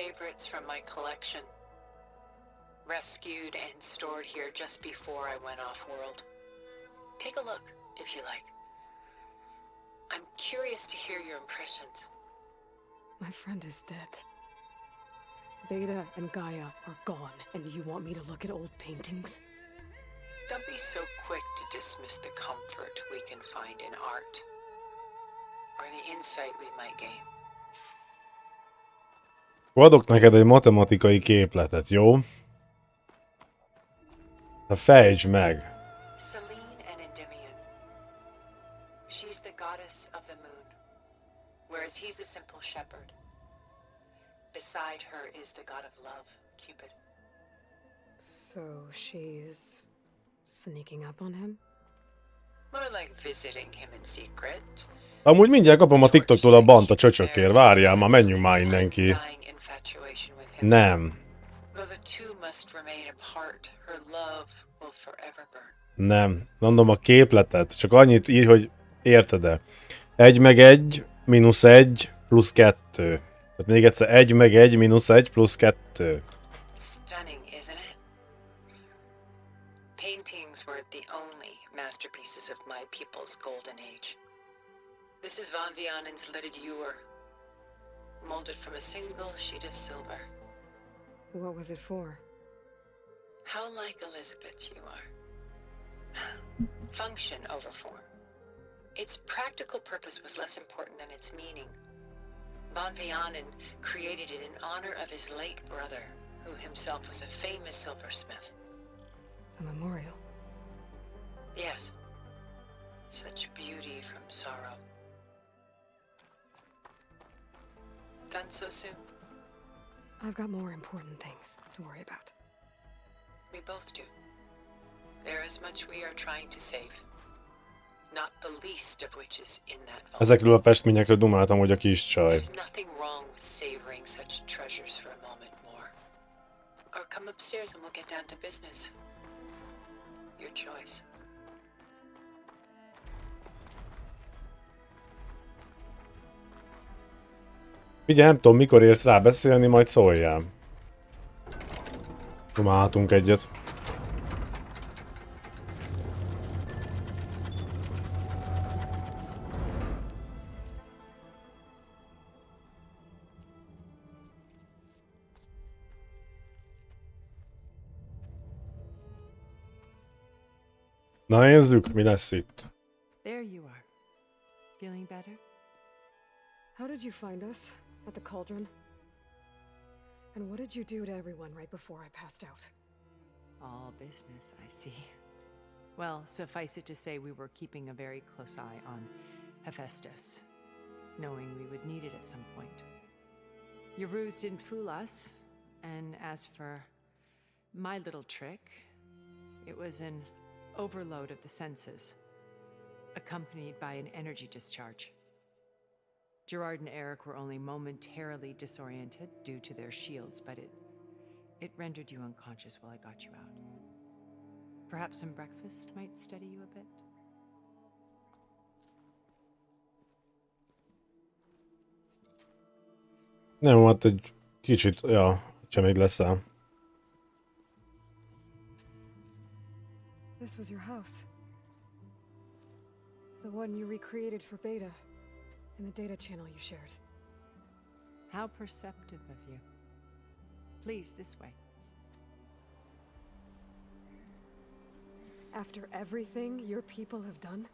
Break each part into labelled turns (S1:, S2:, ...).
S1: favorites from my collection. Rescued and stored here just before I went off-world. Take a look, if you like. I'm curious to hear your impressions.
S2: My friend is dead. Beta and Gaia are gone, and you want me to look at old paintings?
S1: Don't be so quick to dismiss the comfort we can find in art, or the insight we might gain.
S3: Adok neked egy matematikai képletet, jó? Ha fejtsd meg.
S1: Selene and Endymion. She's the goddess of the moon, whereas he's a simple shepherd. Beside her is the god of love, Cupid.
S2: So she's sneaking up on him?
S1: More like visiting him in secret.
S3: Amúgy mindjárt kapom a TikToktól a bant a csöcsökért. Várjál, már menjünk már innen ki. Nem. Nem. Mondom a képletet. Csak annyit ír, hogy érted-e. 1 meg 1 mínusz 1 plusz 2. Tehát még egyszer 1 meg 1 mínusz 1 plusz 2.
S1: Stunning, isn't it? Paintings were the only masterpieces of my people's golden age. This is Van Vianen's lidded ewer, molded from a single sheet of silver.
S2: What was it for?
S1: How like Elizabeth you are. Function over form. Its practical purpose was less important than its meaning. Van Vianen created it in honor of his late brother, who himself was a famous silversmith.
S2: A memorial?
S1: Yes. Such beauty from sorrow. Done so soon?
S2: I've got more important things to worry about.
S1: We both do. There is much we are trying to save. Not the least of which is in that vault.
S3: Ezekről a festményekről dumáltam, hogy a kis csaj.
S1: There's nothing wrong with savoring such treasures for a moment more. Or come upstairs and we'll get down to business. Your choice.
S3: Figyelj, nem tudom, mikor érsz rá beszélni, majd szóljál. Dumálhatunk egyet. Na nézzük, mi lesz itt.
S4: There you are. Feeling better?
S2: How did you find us? At the cauldron? And what did you do to everyone right before I passed out?
S4: All business, I see. Well, suffice it to say we were keeping a very close eye on Hephaestus, knowing we would need it at some point. Your ruse didn't fool us, and as for my little trick, it was an overload of the senses, accompanied by an energy discharge. Gerard and Eric were only momentarily disoriented due to their shields, but it rendered you unconscious while I got you out. Perhaps some breakfast might steady you a bit?
S3: Nem, hát egy kicsit, ja, ha még leszel.
S2: This was your house. The one you recreated for Beta. In the data channel you shared.
S4: How perceptive of you. Please, this way.
S2: After everything your people have done,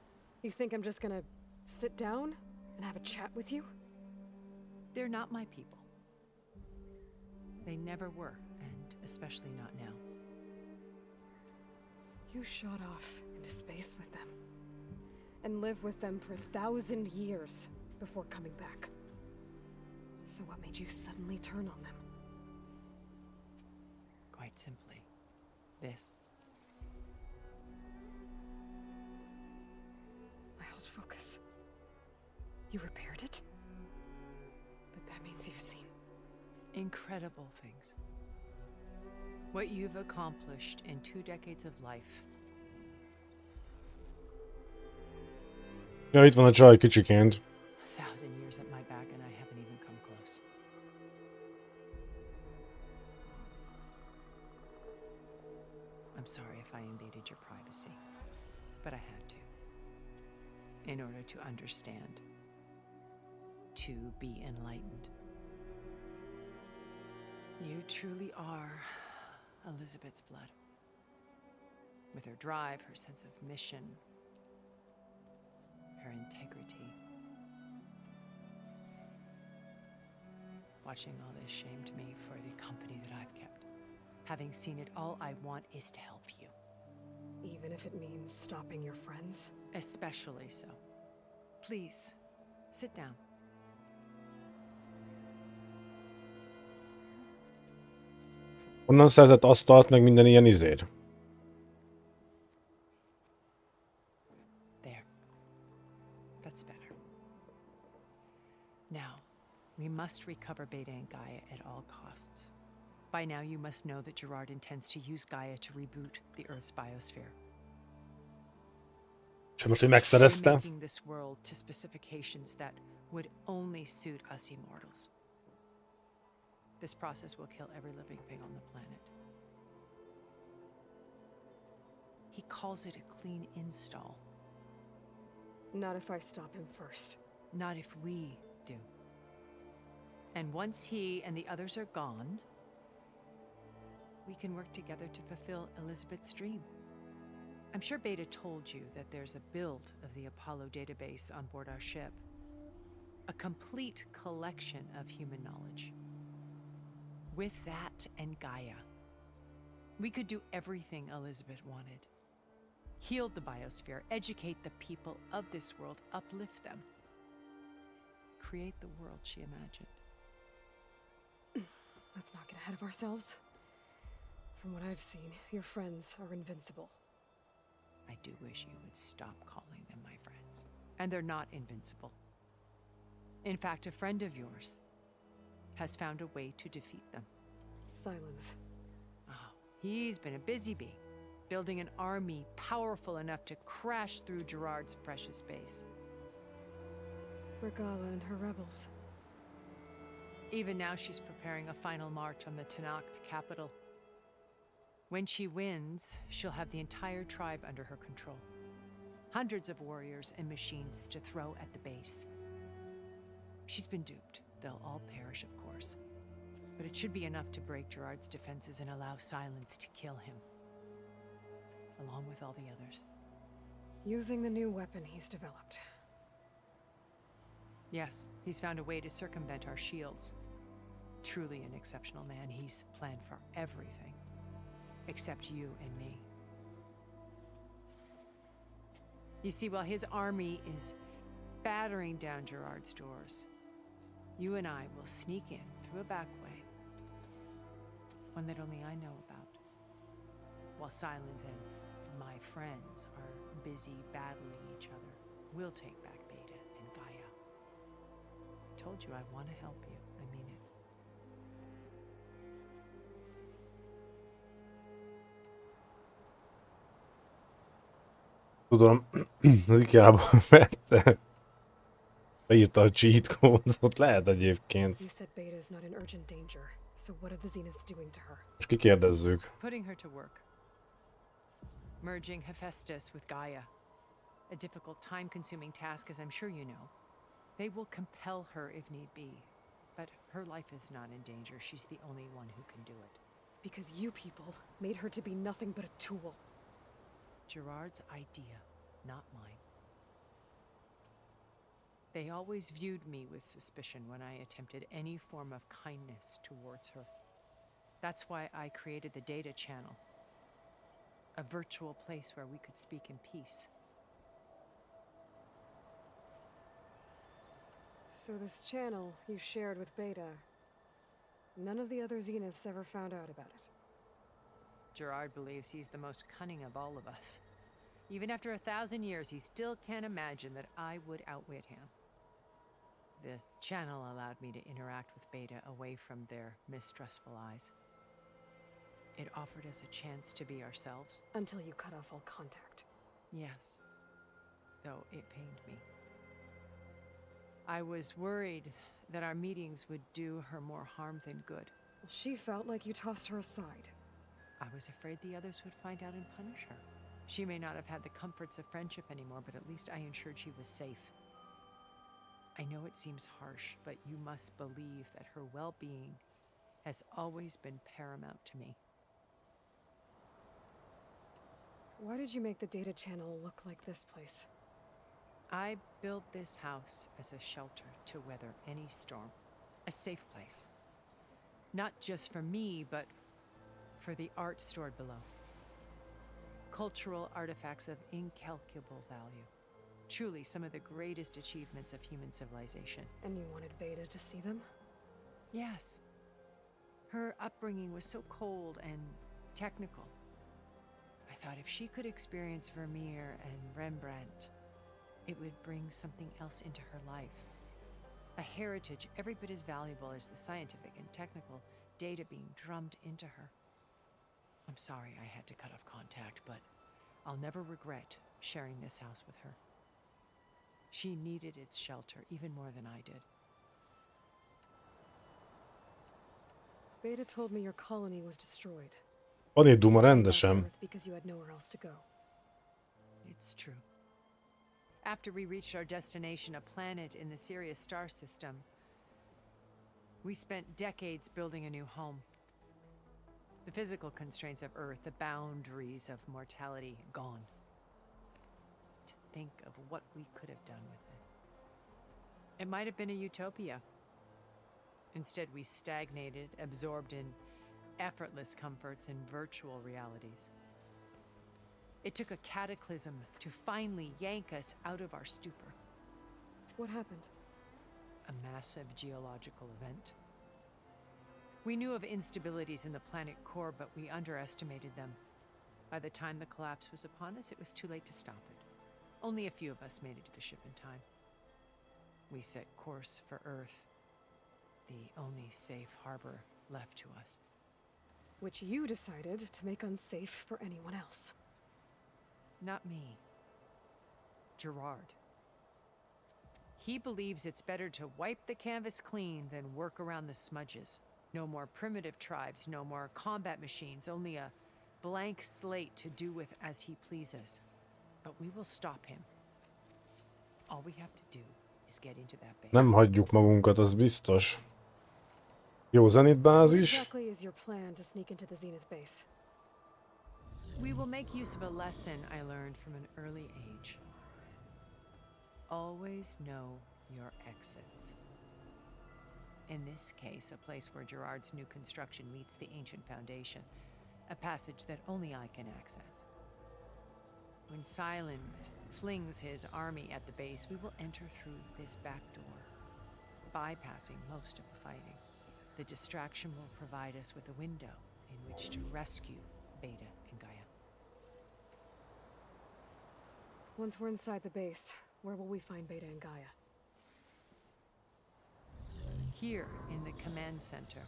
S2: you think I'm just gonna sit down and have a chat with you?
S4: They're not my people. They never were, and especially not now.
S2: You shot off into space with them, and lived with them for 1,000 years. Before coming back. So what made you suddenly turn on them?
S4: Quite simply, this.
S2: I held focus. You repaired it? But that means you've seen
S4: incredible things. What you've accomplished in 2 decades of life.
S3: Ja, itt van a csaj kicsiként.
S4: 1,000 years at my back and I haven't even come close. I'm sorry if I invaded your privacy, but I had to. In order to understand, to be enlightened. You truly are Elizabeth's blood. With her drive, her sense of mission, her integrity. Watching all this shamed me for the company that I've kept. Having seen it, all I want is to help you.
S2: Even if it means stopping your friends?
S4: Especially so. Please, sit down.
S3: Honnan szerzett asztalt meg minden ilyen izér?
S4: There. That's better. Now, we must recover Beta and Gaia at all costs. By now, you must know that Gerard intends to use Gaia to reboot the Earth's biosphere.
S3: És most, hogy megszerezte?
S4: Making this world to specifications that would only suit us immortals. This process will kill every living thing on the planet. He calls it a clean install.
S2: Not if I stop him first.
S4: Not if we do. And once he and the others are gone, we can work together to fulfill Elizabeth's dream. I'm sure Beta told you that there's a build of the Apollo database on board our ship. A complete collection of human knowledge. With that and Gaia, we could do everything Elizabeth wanted. Heal the biosphere, educate the people of this world, uplift them. Create the world she imagined.
S2: Let's not get ahead of ourselves. From what I've seen, your friends are invincible.
S4: I do wish you would stop calling them my friends. And they're not invincible. In fact, a friend of yours has found a way to defeat them.
S2: Silence.
S4: Oh, he's been a busy bee, building an army powerful enough to crash through Gerard's precious base.
S2: Regala and her rebels.
S4: Even now she's preparing a final march on the Tanakh capital. When she wins, she'll have the entire tribe under her control. Hundreds of warriors and machines to throw at the base. She's been duped. They'll all perish, of course. But it should be enough to break Gerard's defenses and allow Silence to kill him. Along with all the others.
S2: Using the new weapon he's developed.
S4: Yes, he's found a way to circumvent our shields. Truly an exceptional man. He's planned for everything. Except you and me. You see, while his army is battering down Gerard's doors, you and I will sneak in through a back way. One that only I know about. While Silence and my friends are busy battling each other, we'll take back Beta and Gaia. I told you I want to help you. I mean it.
S3: Tudom, az Ikeából vette. Beírta a cheat kódot, lehet egyébként.
S2: You said Beta is not in urgent danger, so what are the Zeniths doing to her?
S3: Most kikérdezzük.
S4: Putting her to work. Merging Hephaestus with Gaia. A difficult, time-consuming task, as I'm sure you know. They will compel her if need be. But her life is not in danger. She's the only one who can do it.
S2: Because you people made her to be nothing but a tool.
S4: Gerard's idea, not mine. They always viewed me with suspicion when I attempted any form of kindness towards her. That's why I created the data channel. A virtual place where we could speak in peace.
S2: So this channel you shared with Beta, none of the other Zeniths ever found out about it.
S4: Gerard believes he's the most cunning of all of us. Even after 1,000 years, he still can't imagine that I would outwit him. The channel allowed me to interact with Beta away from their mistrustful eyes. It offered us a chance to be ourselves.
S2: Until you cut off all contact.
S4: Yes, though it pained me. I was worried that our meetings would do her more harm than good.
S2: She felt like you tossed her aside.
S4: I was afraid the others would find out and punish her. She may not have had the comforts of friendship anymore, but at least I ensured she was safe. I know it seems harsh, but you must believe that her well-being has always been paramount to me.
S2: Why did you make the data channel look like this place?
S4: I built this house as a shelter to weather any storm, a safe place. Not just for me, but for the art stored below. Cultural artifacts of incalculable value. Truly some of the greatest achievements of human civilization.
S2: And you wanted Beta to see them?
S4: Yes. Her upbringing was so cold and technical. I thought if she could experience Vermeer and Rembrandt, it would bring something else into her life. A heritage every bit as valuable as the scientific and technical data being drummed into her. I'm sorry I had to cut off contact, but I'll never regret sharing this house with her. She needed its shelter even more than I did.
S2: Beta told me your colony was destroyed.
S3: Van itt duma
S2: You left
S3: rendesen.
S2: Earth because you had nowhere else to go.
S4: It's true. After we reached our destination, a planet in the Sirius star system, we spent decades building a new home. The physical constraints of Earth, the boundaries of mortality, gone. To think of what we could have done with it. It might have been a utopia. Instead, we stagnated, absorbed in effortless comforts and virtual realities. It took a cataclysm to finally yank us out of our stupor.
S2: What happened?
S4: A massive geological event. We knew of instabilities in the planet core, but we underestimated them. By the time the collapse was upon us, it was too late to stop it. Only a few of us made it to the ship in time. We set course for Earth, the only safe harbor left to us.
S2: Which you decided to make unsafe for anyone else.
S4: Not me. Gerard. He believes it's better to wipe the canvas clean than work around the smudges. No more primitive tribes, no more combat machines, only a blank slate to do with as he pleases. But we will stop him. All we have to do is get into that base.
S3: Nem hagyjuk magunkat, az biztos. Jó
S2: What
S3: zenitbázis.
S2: exactly is your plan to sneak into the Zenith base?
S4: We will make use of a lesson I learned from an early age. Always know your exits. In this case, a place where Gerard's new construction meets the ancient foundation, a passage that only I can access. When Silence flings his army at the base, we will enter through this back door, bypassing most of the fighting. The distraction will provide us with a window in which to rescue Beta and Gaia.
S2: Once we're inside the base, where will we find Beta and Gaia?
S4: Here in the command center.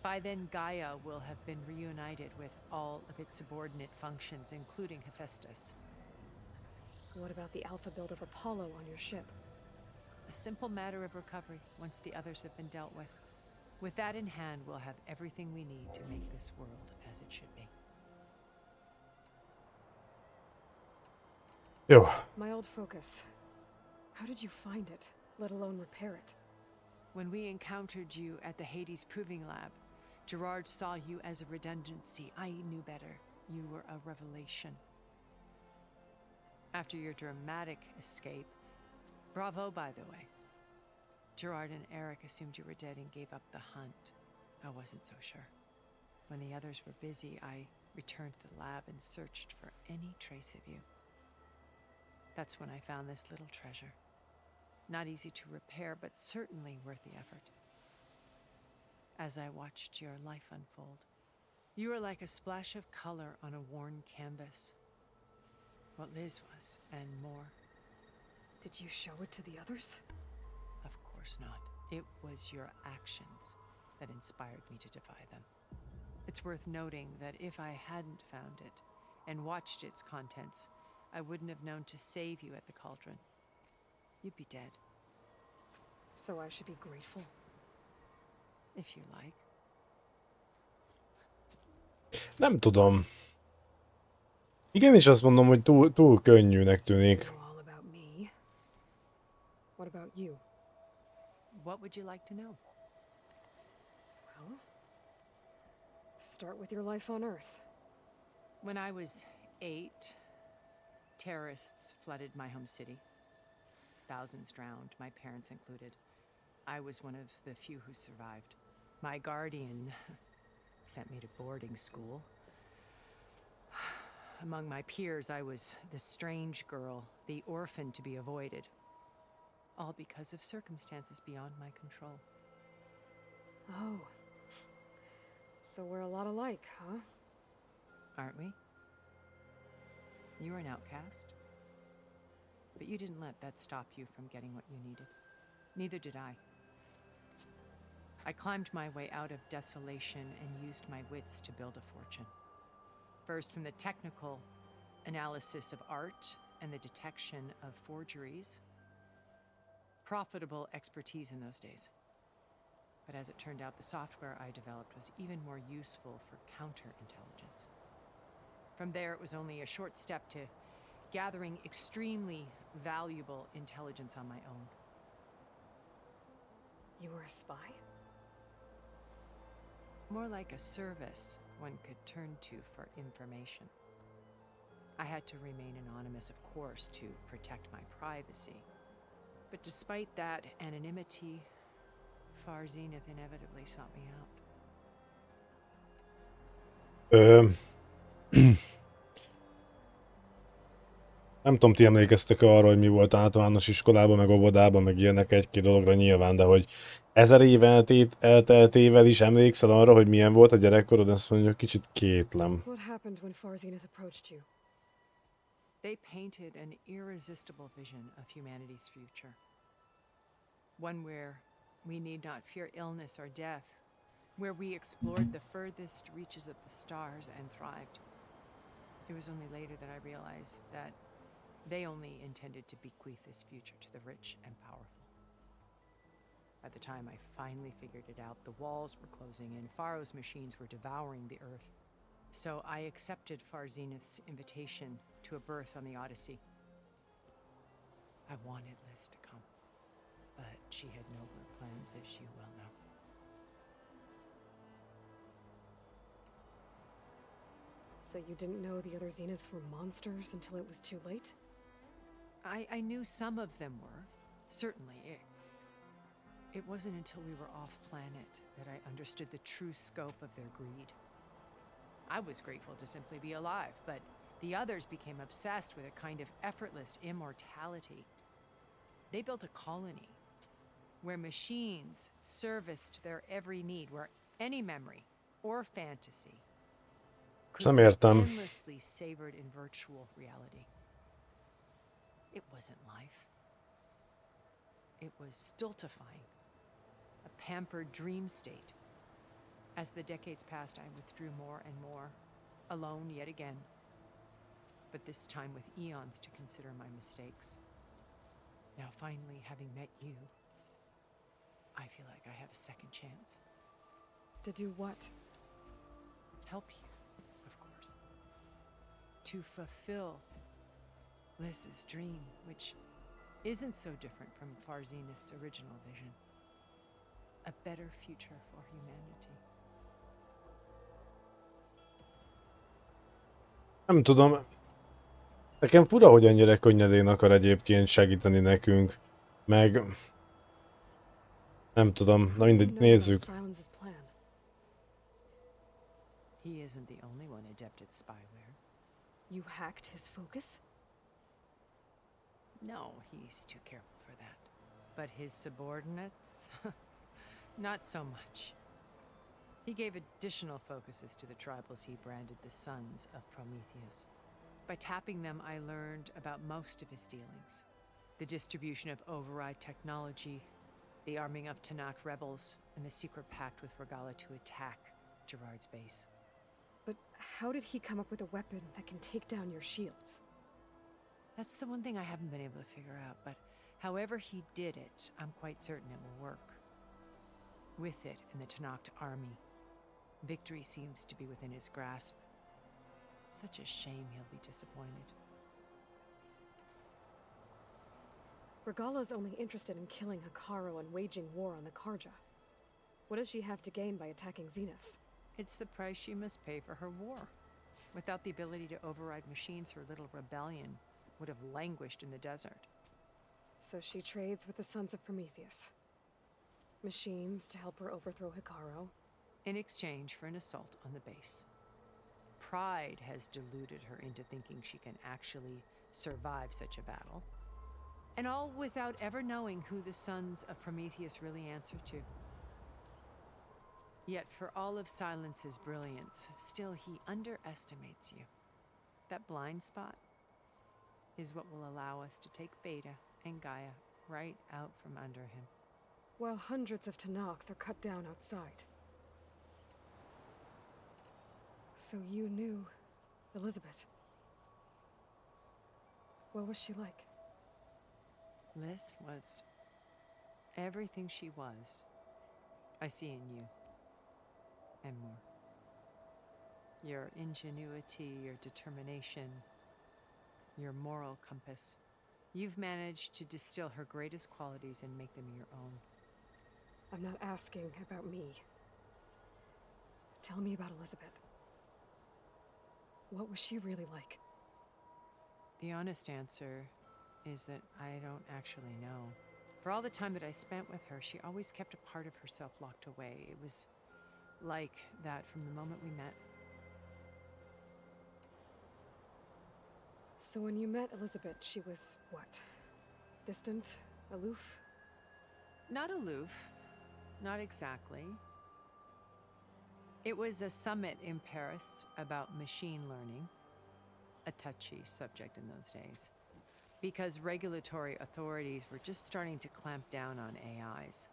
S4: By then, Gaia will have been reunited with all of its subordinate functions, including Hephaestus.
S2: What about the alpha build of Apollo on your ship?
S4: A simple matter of recovery once the others have been dealt with. With that in hand, we'll have everything we need to make this world as it should be.
S3: Jó.
S2: My old focus. How did you find it, let alone repair it?
S4: When we encountered you at the Hades Proving Lab, Gerard saw you as a redundancy. I knew better. You were a revelation. After your dramatic escape, bravo, by the way. Gerard and Eric assumed you were dead and gave up the hunt. I wasn't so sure. When the others were busy, I returned to the lab and searched for any trace of you. That's when I found this little treasure. Not easy to repair, but certainly worth the effort. As I watched your life unfold, you were like a splash of color on a worn canvas. What Liz was, and more.
S2: Did you show it to the others?
S4: Of course not. It was your actions that inspired me to defy them. It's worth noting that if I hadn't found it and watched its contents, I wouldn't have known to save you at the cauldron. You'd be dead.
S2: So I should be grateful.
S4: If you like.
S3: Nem tudom. Igenis azt mondom, hogy túl könnyűnek tűnik.
S2: So all about me. What about you?
S4: What would you like to know?
S2: Well, start with your life on Earth.
S4: When I was 8, terrorists flooded my home city. Thousands drowned, my parents included. I was one of the few who survived. My guardian sent me to boarding school. Among my peers, I was the strange girl, the orphan to be avoided. All because of circumstances beyond my control.
S2: Oh. So we're a lot alike, huh?
S4: Aren't we? You were an outcast. But you didn't let that stop you from getting what you needed. Neither did I. I climbed my way out of desolation and used my wits to build a fortune. First, from the technical analysis of art and the detection of forgeries. Profitable expertise in those days. But as it turned out, the software I developed was even more useful for counterintelligence. From there, it was only a short step to gathering extremely valuable intelligence on my own.
S2: You were a spy?
S4: More like a service one could turn to for information. I had to remain anonymous, of course, to protect my privacy. But despite that anonymity, Far Zenith inevitably sought me out.
S3: Nem tudom, ti emlékeztek arra, hogy mi volt általános iskolában, meg óvodában, meg ilyenek egy-két dologra nyilván, de hogy 1000 év elteltével is emlékszel arra, hogy milyen volt a gyerekkorod, azt mondja, kicsit kétlem.
S2: What happened when Far Zenith approached you?
S4: They painted an irresistible vision of humanity's future. One where we need not fear illness or death, where we explored the furthest reaches of the stars and thrived. It was only later that I realized that they only intended to bequeath this future to the rich and powerful. By the time I finally figured it out, the walls were closing in, Pharaoh's machines were devouring the earth. So I accepted Far Zenith's invitation to a birth on the Odyssey. I wanted Liz to come, but she had nobler plans, as you well know.
S2: So you didn't know the other Zeniths were monsters until it was too late?
S4: I knew some of them were, certainly. It wasn't until we were off planet that I understood the true scope of their greed. I was grateful to simply be alive, but the others became obsessed with a kind of effortless immortality. They built a colony where machines serviced their every need, where any memory or fantasy could be endlessly savored in virtual reality. It wasn't life. It was stultifying, a pampered dream state. As the decades passed, I withdrew more and more, alone yet again, but this time with eons to consider my mistakes. Now finally, having met you, I feel like I have a second chance.
S2: To do what?
S4: Help you, of course. To fulfill Liz's dream, which isn't so different from Far Zenith's original vision. A better future for humanity.
S3: Nem tudom. Nekem fura, hogy ennyire könnyedén akar egyébként segíteni nekünk. Meg... Nem tudom. Na mindegy, nézzük.
S4: He isn't the only one adept at spyware.
S2: You hacked his focus?
S4: No, he's too careful for that. But his subordinates? Not so much. He gave additional focuses to the tribals he branded the sons of Prometheus. By tapping them, I learned about most of his dealings. The distribution of override technology, the arming of Tanakh rebels, and the secret pact with Regala to attack Gerard's base.
S2: But how did he come up with a weapon that can take down your shields?
S4: That's the one thing I haven't been able to figure out, but however he did it, I'm quite certain it will work. With it and the Tanakh army, Victory seems to be within his grasp. Such a shame he'll be disappointed.
S2: Regala's only interested in killing Hekarro and waging war on the Karja. What does she have to gain by attacking Zenith?
S4: It's the price she must pay for her war. Without the ability to override machines, her little rebellion would have languished in the desert.
S2: So she trades with the Sons of Prometheus. Machines to help her overthrow Hekarro.
S4: In exchange for an assault on the base. Pride has deluded her into thinking she can actually survive such a battle. And all without ever knowing who the Sons of Prometheus really answer to. Yet for all of Silence's brilliance, still he underestimates you. That blind spot is what will allow us to take Beta and Gaia right out from under him.
S2: While hundreds of Tenakth are cut down outside. So you knew Elizabeth. What was she like?
S4: Liz was everything she was. I see in you. And more. Your ingenuity, your determination, your moral compass. You've managed to distill her greatest qualities and make them your own.
S2: I'm not asking about me. Tell me about Elizabeth. What was she really like?
S4: The honest answer is that I don't actually know. For all the time that I spent with her, she always kept a part of herself locked away. It was like that from the moment we met.
S2: So when you met Elizabeth, she was what? Distant? Aloof?
S4: Not aloof. Not exactly. It was a summit in Paris about machine learning, a touchy subject in those days, because regulatory authorities were just starting to clamp down on AIs.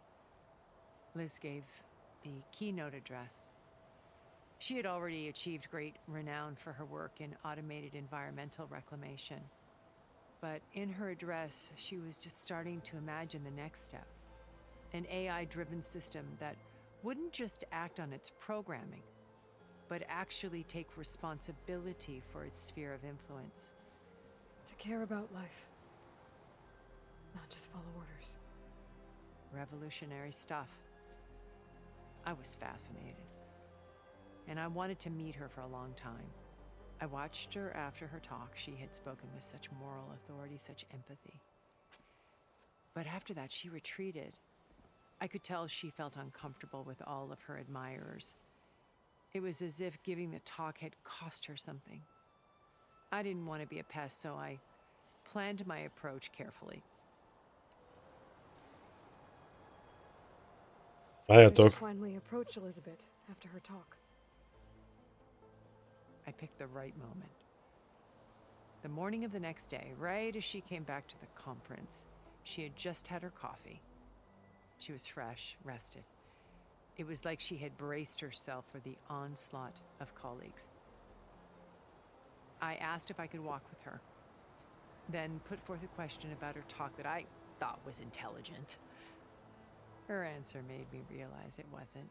S4: Liz gave the keynote address. She had already achieved great renown for her work in automated environmental reclamation. But in her address, she was just starting to imagine the next step. An AI-driven system that wouldn't just act on its programming, but actually take responsibility for its sphere of influence.
S2: To care about life. Not just follow orders.
S4: Revolutionary stuff. I was fascinated. And I wanted to meet her for a long time. I watched her after her talk. She had spoken with such moral authority, such empathy. But after that, she retreated. I could tell she felt uncomfortable with all of her admirers. It was as if giving the talk had cost her something. I didn't want to be a pest, so I planned my approach carefully.
S2: So how did you
S3: Várjatok.
S2: finally approach Elizabeth after her talk?
S4: I picked the right moment. The morning of the next day, right as she came back to the conference, she had just had her coffee. She was fresh, rested. It was like she had braced herself for the onslaught of colleagues. I asked if I could walk with her, then put forth a question about her talk that I thought was intelligent. Her answer made me realize it wasn't,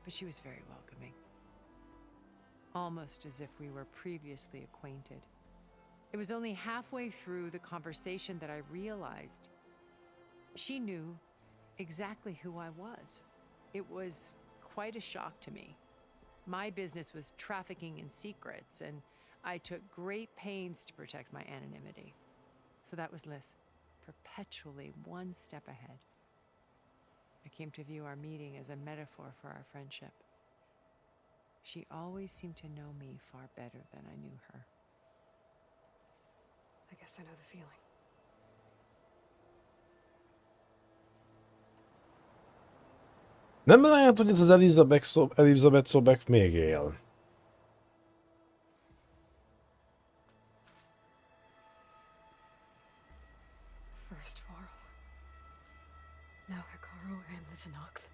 S4: but she was very welcoming. Almost as if we were previously acquainted. It was only halfway through the conversation that I realized she knew exactly who I was. It was quite a shock to me. My business was trafficking in secrets, and I took great pains to protect my anonymity. So that was Liz, perpetually one step ahead. I came to view our meeting as a metaphor for our friendship. She always seemed to know me far better than I knew her.
S2: I guess I know the feeling.
S3: Nem lehet, hogy ez az Elizabeth Sobek még él.
S2: First Varl. Now Hekarro and the Tenakth.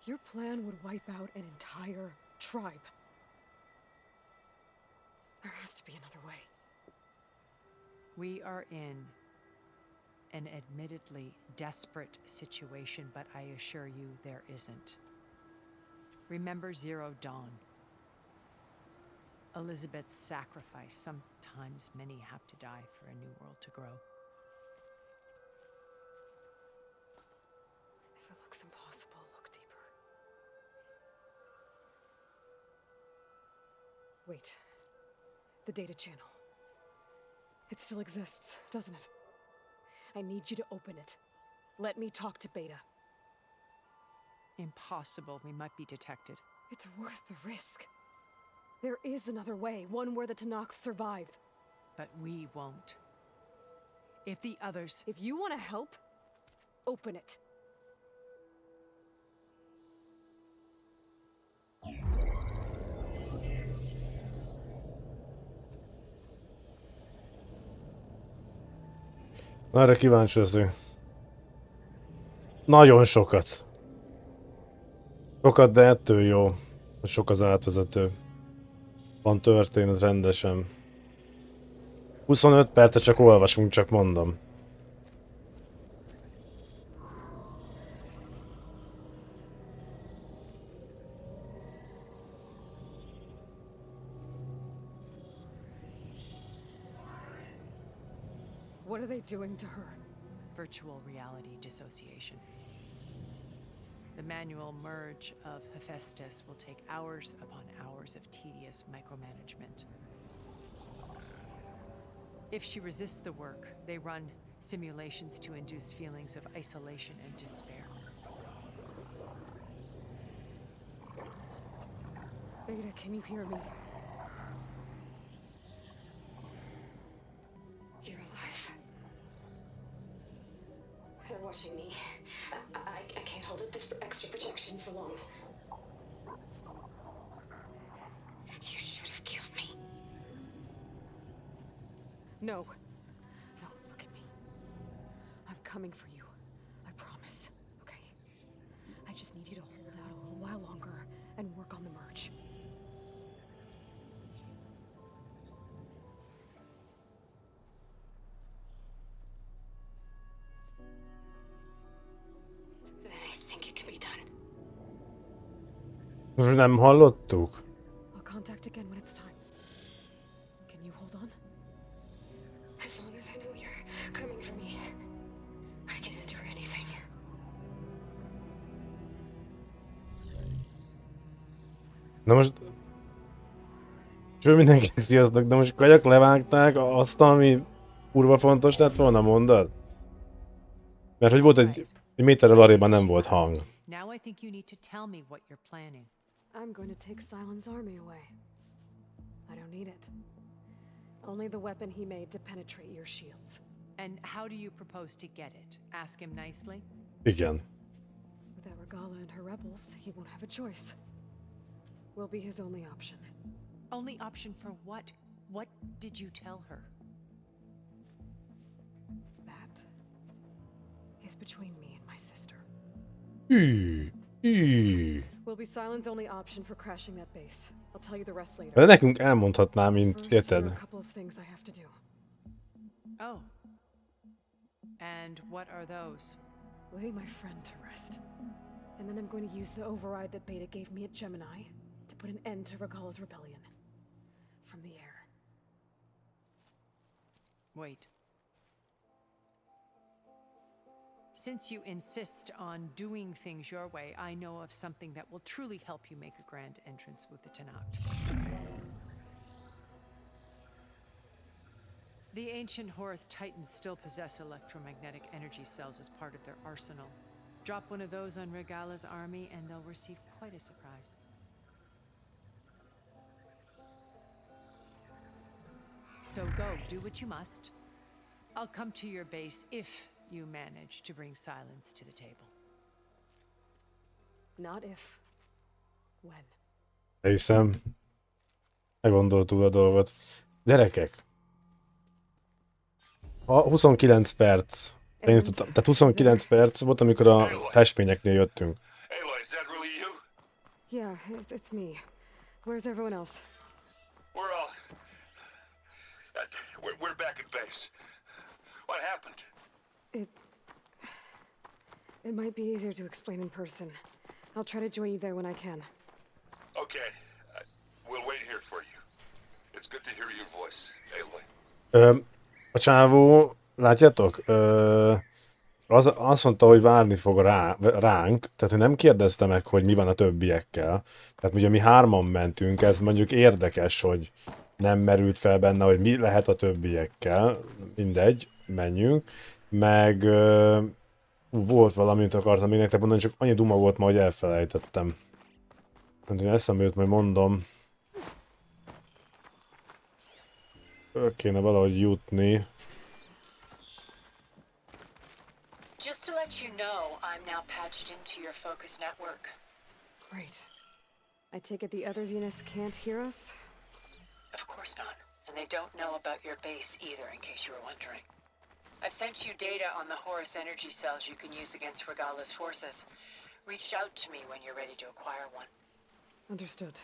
S2: Your plan would wipe out an entire tribe. There has to be another way.
S4: We are in an admittedly desperate situation, but I assure you there isn't. Remember Zero Dawn. Elizabeth's sacrifice. Sometimes many have to die for a new world to grow.
S2: If it looks impossible, look deeper. Wait. The data channel. It still exists, doesn't it? I need you to open it. Let me talk to Beta.
S4: Impossible. We might be detected.
S2: It's worth the risk. There is another way, one where the Tanakh survive.
S4: But we won't. If the others...
S2: If you want to help, open it.
S3: Erre kíváncsi leszünk. Nagyon sokat. Sokat, de ettől jó. Sok az átvezető. Van történet rendesen. 25 percet csak olvasunk, csak mondom.
S2: What are they doing to her?
S4: Virtual reality dissociation. The manual merge of Hephaestus will take hours upon hours of tedious micromanagement. If she resists the work, they run simulations to induce feelings of isolation and despair.
S2: Beta, can you hear me?
S5: You're alive. They're watching me. I can't hold up this extra protection for long. You should have killed me.
S2: No. No, look at me. I'm coming for you. I promise. Okay? I just need you to hold out a little while longer and work on the merge.
S5: Then I think it can be done.
S3: Nem hallottuk?
S2: I'll contact again when it's time. Can you hold on?
S5: As long as I know you're coming for me, I can endure anything.
S3: Na most... Sőt, mindenkinek sziasztok, de most kajak levágták azt, ami kurva fontos lett volna, mondod? Mert hogy volt egy méterrel arréban nem volt hang.
S4: Now I think you need to tell me what you're planning.
S2: I'm going to take Silent's army away. I don't need it. Only the weapon he made to penetrate your shields.
S4: And how do you propose to get it? Ask him nicely?
S3: Igen.
S2: Without Regala and her rebels, he won't have a choice. We'll be his only option.
S4: Only option for what? What did you tell her?
S2: That is between me and my sister. Will be Silent's only option for crashing that base. I'll tell you the rest later.
S3: De nekünk elmondhatná, mint
S2: First, there are
S3: érted.
S2: a couple of things I have to do.
S4: Oh. And what are those?
S2: Lay my friend to rest. And then I'm going to use the override that Beta gave me at Gemini to put an end to Regala's rebellion. From the air.
S4: Wait. Since you insist on doing things your way, I know of something that will truly help you make a grand entrance with the Tanakh. The ancient Horus Titans still possess electromagnetic energy cells as part of their arsenal. Drop one of those on Regala's army and they'll receive quite a surprise. So go, do what you must. I'll come to your base if you manage to bring Silence to the table.
S2: Not if. When.
S3: Hiszem. Meggondoltuk a dolgot. Gyerekek. 29 perc. Én tudtam, tehát 29 perc volt, amikor a festményeknél jöttünk.
S6: Aloy, is that really you?
S2: Yeah, it's me. Where's everyone else?
S6: We're all... we're back at base. What happened?
S2: It might be easier to explain in person. I'll try to join you there when I can.
S6: Okay. We'll wait here for you. It's good to hear your voice, Aloy.
S3: A csávó, látjátok? Azt mondta, hogy várni fog ránk, tehát hogy nem kérdezte meg, hogy mi van a többiekkel. Tehát ugye mi 3-an mentünk, ez mondjuk érdekes, hogy nem merült fel benne, hogy mi lehet a többiekkel. Mindegy, menjünk. Meg volt valami, amit akartam még nektek mondani, csak annyi duma volt ma, hogy elfelejtettem. Nem tudom, eszembe jut, majd mondom. Kéne valahogy jutni.
S1: Just to let you know, I'm now patched into your focus network.
S2: Great. I take it the other Zeniths can't hear us?
S1: Of course not. And they don't know about your base either, in case you were wondering. I've sent you data on the Horus energy cells you can use against Regala's forces. Reach out to me when you're ready to acquire one.
S2: Understood.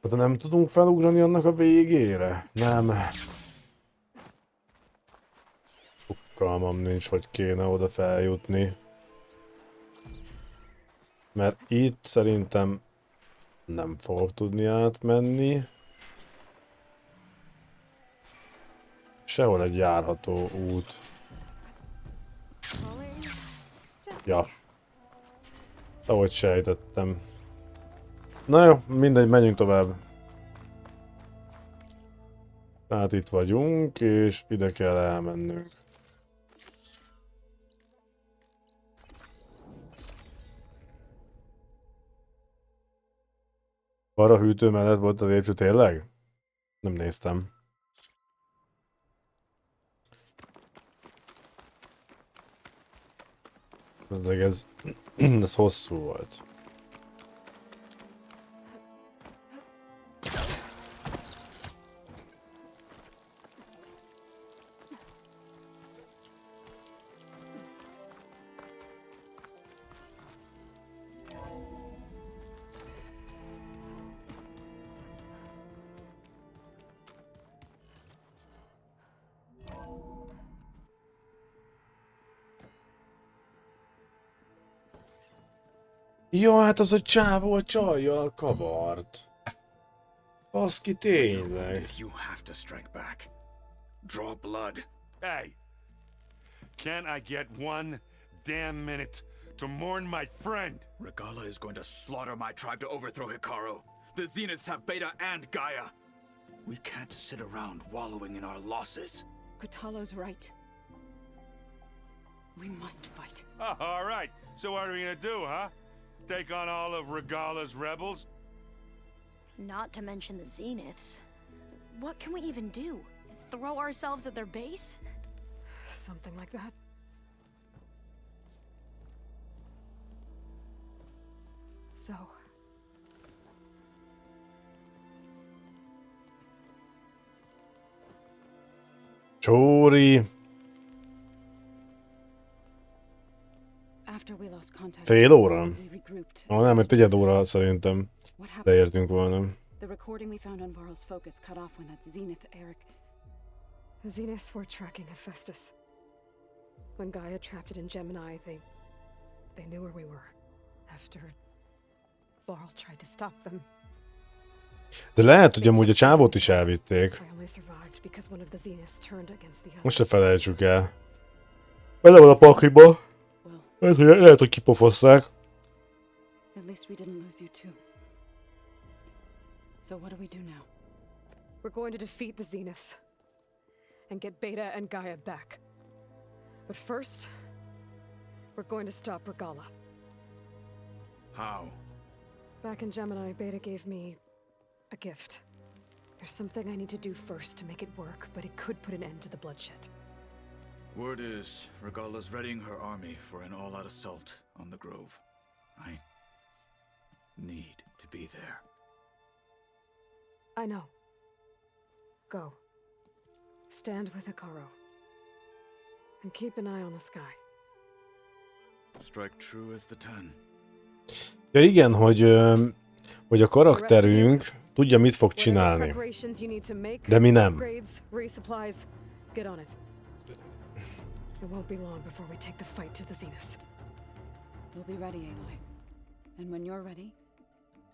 S3: De nem tudunk felugrani annak a végére? Nem. Fogalmam nincs, hogy kéne oda feljutni. Mert itt szerintem nem fogok tudni átmenni. Sehol egy járható út. Ja. Ahogy sejtettem. Na jó, mindegy, menjünk tovább. Tehát itt vagyunk, és ide kell elmennünk. Arra hűtő mellett volt a lépcső, tényleg? Nem néztem. Ez hosszú volt. Ja, hát az a csávó a csajjal kavart. Baszki, tényleg.
S7: If you have to strike back, draw blood.
S6: Hey! Can't I get one damn minute to mourn my friend?
S7: Regala is going to slaughter my tribe to overthrow Hikaru. The Zeniths have Beta and Gaia. We can't sit around wallowing in our losses.
S8: Kotallo's right. We must fight.
S6: Oh, all right. So what are we gonna do, huh? Take on all of Regala's rebels?
S8: Not to mention the Zeniths. What can we even do? Throw ourselves at their base?
S2: Something like that. So...
S3: Csóri.
S8: After we lost contact,
S3: Fél óra?
S8: we regrouped.
S3: Nem, egy egyed óra szerintem
S8: What happened?
S3: leértünk volna.
S8: The recording we found on Varl's focus cut off when that Zenith Eric.
S2: The Zeniths were tracking Hephaestus. When Gaia trapped it in Gemini, they knew where we were. After Varl tried to stop them.
S3: De lehet, hogy amúgy a csávót is elvitték.
S2: I only survived because one of the Zeniths turned against the others.
S3: Most se felejtsük el. Bele van a pakliba. Lehet, hogy kipofosszák.
S8: At least we didn't lose you too. So what do we do now?
S2: We're going to defeat the Zeniths. And get Beta and Gaia back. But first, we're going to stop Regala.
S7: How?
S2: Back in Gemini, Beta gave me a gift. There's something I need to do first to make it work, but it could put an end to the bloodshed.
S7: Word is, Regala's readying her army for an all-out assault on the Grove. I need to be there.
S2: I know. Go. Stand with Hikaru. And keep an eye on the sky.
S7: Strike true as the ten.
S3: Ja igen, hogy a karakterünk tudja, mit fog csinálni. De mi nem.
S2: It won't be long before we take the fight to the zeniths.
S9: We'll be ready, Aloy. And when you're ready,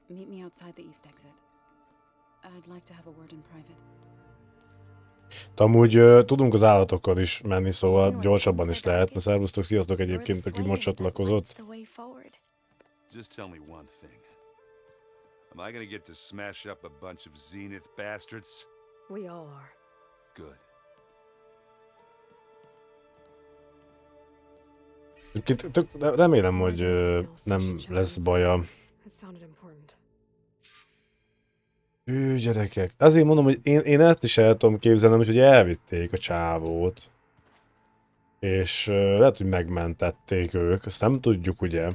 S9: meet me outside the east exit. I'd like to have a word in private.
S3: Amúgy tudunk az állatokkal is menni, szóval gyorsabban is lehetne. Szervusztok, sziasztok egyébként, aki most csatlakozott.
S6: Just tell me one thing. Am I gonna get to smash up a bunch of zenith bastards?
S2: We all are.
S6: Good.
S3: Remélem, hogy nem lesz baja.
S2: It sounded important.
S3: Gyerekek. Azért mondom, hogy én ezt is el tudom képzelni, hogy elvitték a csávót. És lehet, hogy megmentették ők. Ezt nem tudjuk, ugye?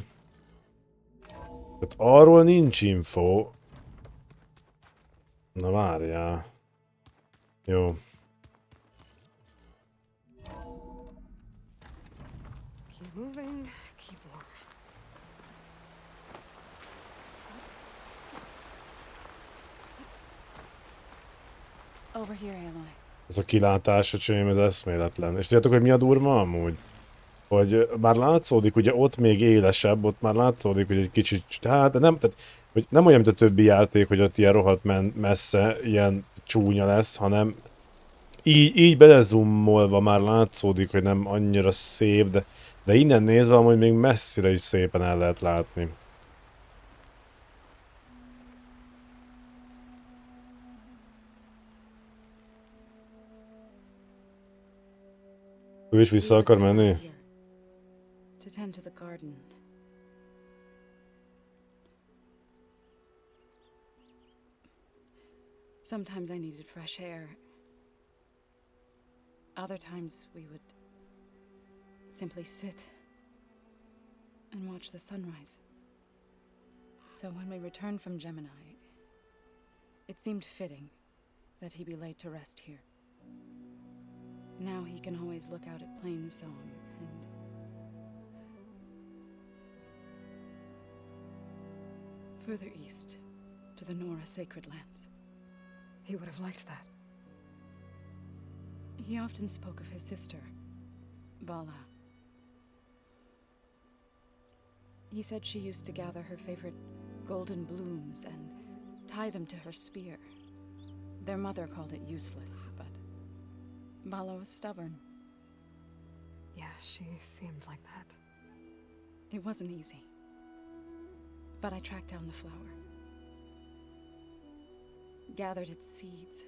S3: Tehát arról nincs info. Na várjál. Jó.
S2: Keep moving, keep warm.
S9: Over here, Aloy.
S3: Ez a kilátás, öcsém, ez eszméletlen. És tudjátok, hogy mi a durva amúgy? Hogy már látszódik, ugye ott még élesebb, ott már látszódik, hogy egy kicsit, hát nem, tehát, hogy nem olyan, mint a többi játék, hogy ott ilyen rohadt messze, ilyen csúnya lesz, hanem így belezoomolva már látszódik, hogy nem annyira szép, de innen nézve amúgy még messzire is szépen el lehet látni. Ő is vissza akar menni?
S9: To tend to the garden. Sometimes I needed fresh air. Other times we would simply sit and watch the sunrise. So when we returned from Gemini, it seemed fitting that he be laid to rest here. Now he can always look out at Plainsong and further east to the Nora sacred lands.
S2: He would have liked that.
S9: He often spoke of his sister, Vala. He said she used to gather her favorite golden blooms and tie them to her spear. Their mother called it useless, but Vala was stubborn.
S2: Yeah, she seemed like that.
S9: It wasn't easy. But I tracked down the flower. Gathered its seeds.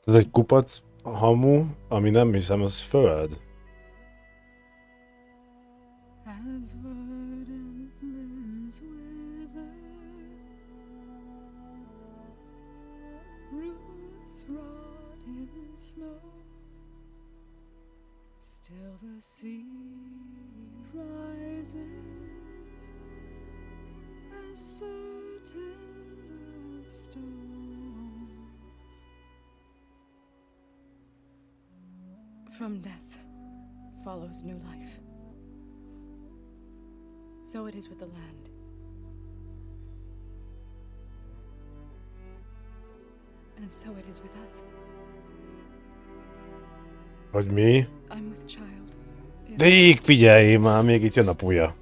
S3: Ez egy kupac hamu, ami nem hiszem, az föld.
S9: As verdant limbs wither, roots rot in snow, still the seed rises, as certain as stone. From death follows new life. So it is with the land. And so it is with us.
S3: Hogy mi?
S9: I'm with child.
S3: Rég, figyelj már, még itt jön apuja.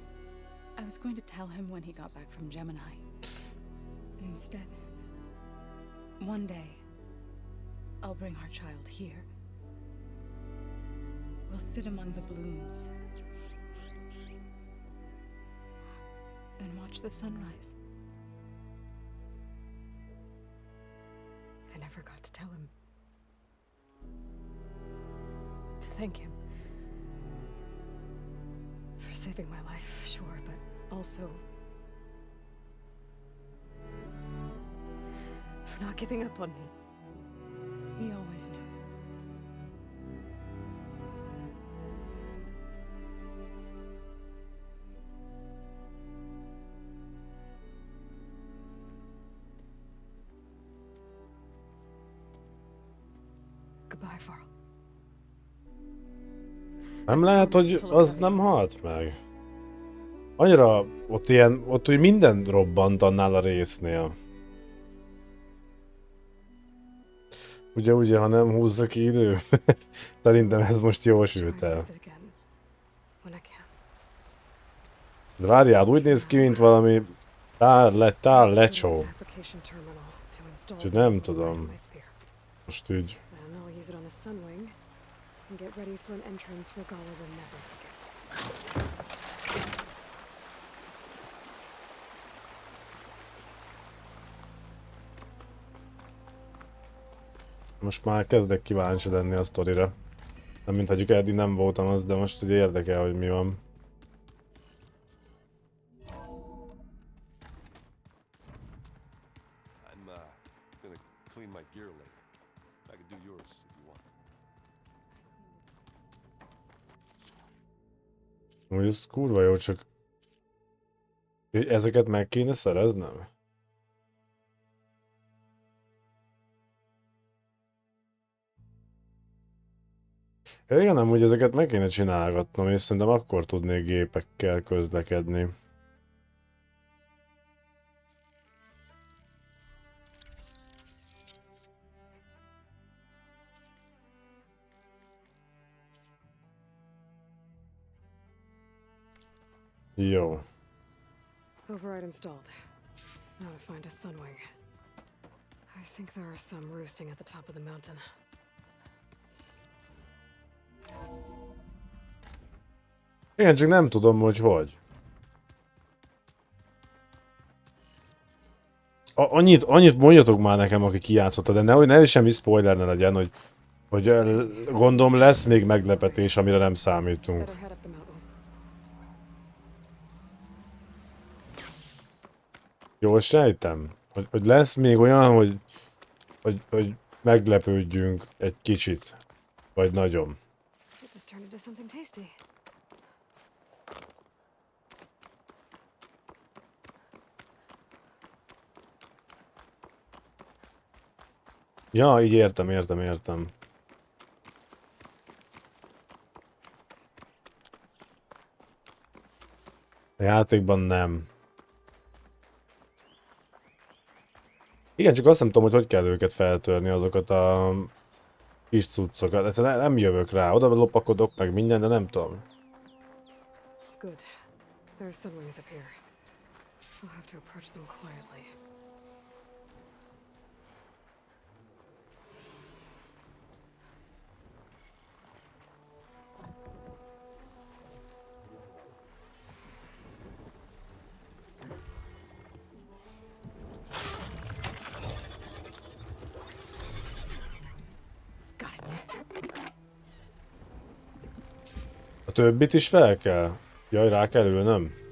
S9: I was going to tell him when he got back from Gemini. Instead, one day, I'll bring our child here. We'll sit among the blooms and watch the sunrise.
S2: I never got to tell him. To thank him. For saving my life, sure, but also for not giving up on me.
S9: He always knew.
S2: Goodbye, Varl.
S3: Nem lehet, hogy az nem halt meg. Annyira ott ilyen, ott úgy minden robbant annál a résznél. Ugye, ha nem húzza ki idő? Szerintem ez most jól sült el. De várjál, úgy néz ki, mint valami lecsó. Úgyhogy nem tudom. Most így. Most már kezdek kíváncsi lenni a sztorira. Nem mint hagyjuk eddig nem voltam az, de most ugye érdekel, hogy mi van. Úgy ez kurva jó, csak... Ezeket meg kéne szereznem? Ja, igen, amúgy ezeket meg kéne csinálgatnom, és szerintem akkor tudnék gépekkel közlekedni. Jó.
S2: Override installed. Now to find a sunwing. I think there are some roosting at the top of the mountain.
S3: Igen, csak nem tudom, hogy. Annyit mondjatok már nekem, aki kijátszotta, de ne semmi spoiler ne legyen, hogy gondolom lesz még meglepetés, amire nem számítunk. Jól sejtem, hogy lesz még olyan, hogy meglepődjünk egy kicsit, vagy nagyon. Ja, így értem. A játékban nem. Igen, csak azt nem tudom, hogy kell őket feltörni, azokat a kis cuccokat. Egyszerűen nem jövök rá, oda lopakodok meg minden, de nem tudom.
S2: Good. There are sunwings up here. We'll have to approach them quietly.
S3: A többit is fel kell? Jaj, rá kell ülnöm?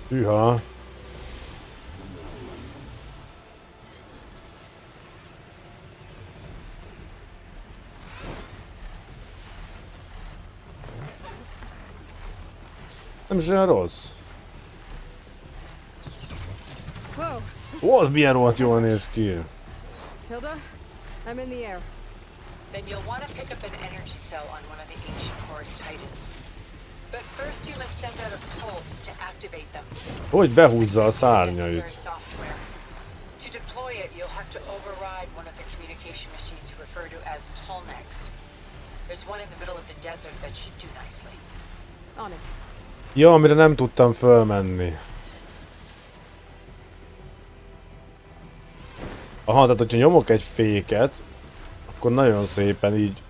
S3: Hűha. Nem is olyan rossz. Ó, az milyen rohadt jól néz ki.
S2: Tilda, I'm in the air.
S1: Then you'll want to pick up an energy cell on one of the ancient Horus Titans. But first you must send out a pulse to activate them.
S3: Hogy behúzza a szárnyait.
S1: To deploy it, you'll have to override one of the communication machines you refer to as Tolnecs. There's one in the middle of the desert that should do nicely.
S2: On it.
S3: Ja, amire nem tudtam fölmenni. Aha, tehát hogyha nyomok egy féket, akkor nagyon szépen így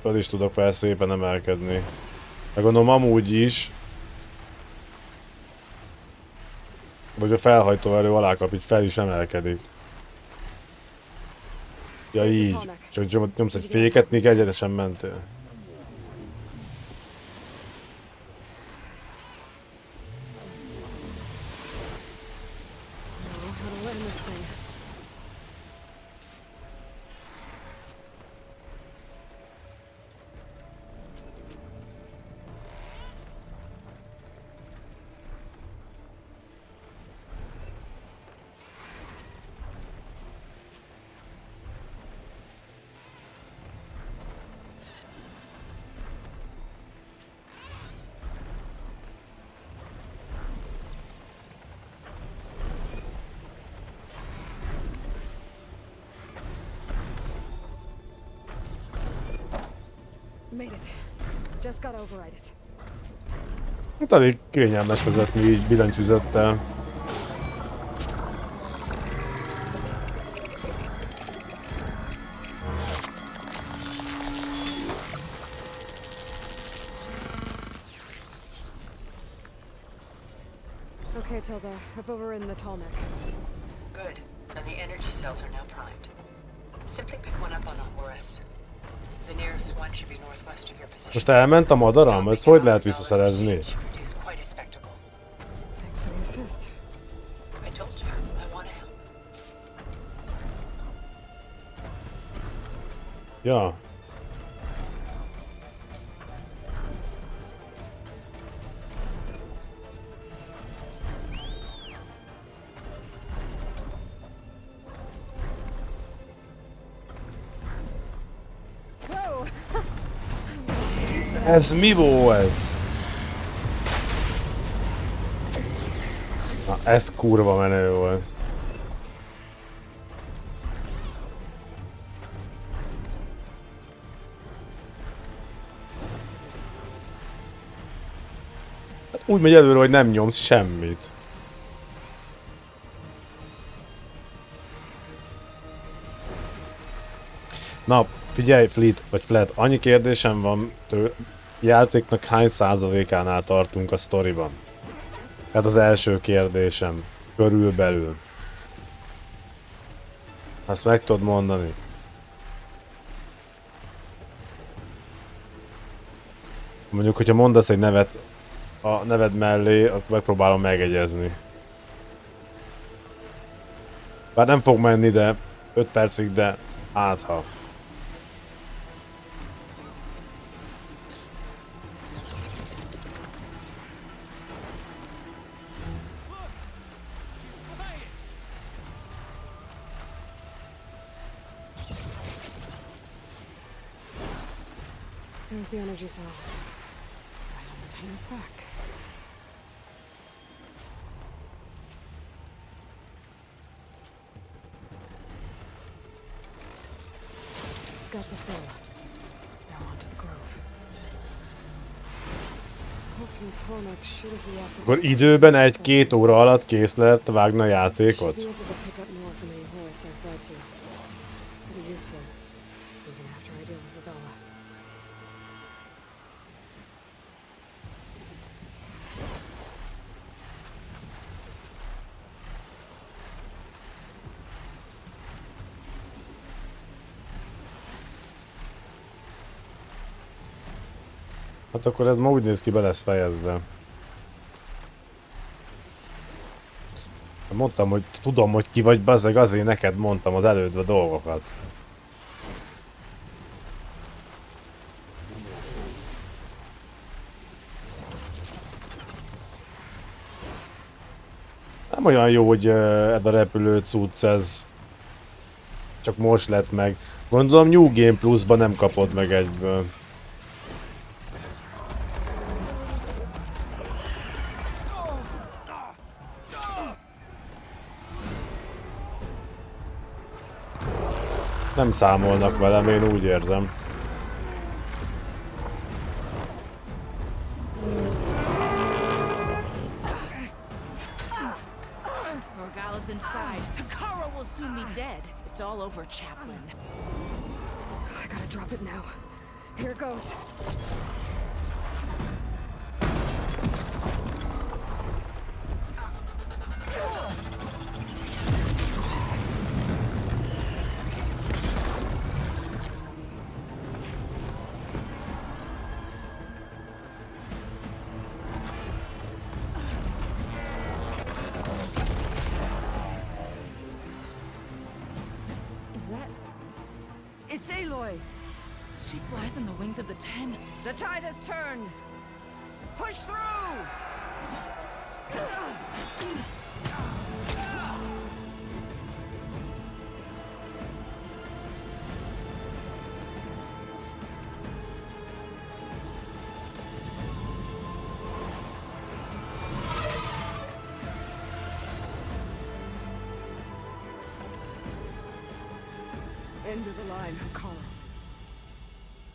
S3: fel is tudok fel szépen emelkedni. Meg gondolom amúgy is. Vagy a felhajtó erő alá kap, így fel is emelkedik. Ja így. Csak nyomsz egy féket, míg egyenesen mentél.
S2: made it. Just gotta override it.
S3: Hát elég kényelmes vezetni így billentyűzettel.
S2: Okay, Tilda, I've overridden the tall neck.
S1: Good. And the energy cells are now primed. Simply pick one up on a Horus. The nearest one should be northwest of your position.
S3: Most elment a madaram? Ezt hogy lehet visszaszerezni?
S1: Produce quite a spectacle.
S2: Thanks for the assist.
S1: I told you, I want to help.
S3: Ja.
S2: Whoa!
S3: Ez mi volt? Na, ez kurva menő volt. Hát úgy megy előre, hogy nem nyomsz semmit. Na, figyelj, Fleet, vagy Flat, annyi kérdésem van, játéknak hány százalékánál tartunk a sztoriban? Hát az első kérdésem, körülbelül. Azt meg tudod mondani? Mondjuk, hogyha mondasz egy nevet a neved mellé, akkor megpróbálom megegyezni. Bár nem fog menni, de 5 percig, de átha.
S2: There's the energy cell. Right on the Titan's back. Got the cell. Now onto the grove. Calls from Tarmac should have reacted.
S3: Akkor időben 1-2 óra alatt kész lehet vágni a játékot?
S2: Should be able to pick up more from any Horus I fly to. It'll be useful, even after I deal with Regala.
S3: Hát akkor ez ma úgy néz ki, be lesz fejezve. Mondtam, hogy tudom, hogy ki vagy, bazzeg, azért neked mondtam az elődve dolgokat. Nem olyan jó, hogy ez a repülő cucc, ez csak most lett meg. Gondolom New Game Plus-ban nem kapod meg egyből. Nem számolnak velem, én úgy érzem.
S10: Regala's inside. Hikara will soon be dead. It's all over, Chaplain.
S2: I gotta drop it now. Here it goes.
S10: It's Aloy! She flies on the wings of the Ten. The tide has turned! Push through!
S2: End of the line, Hungate.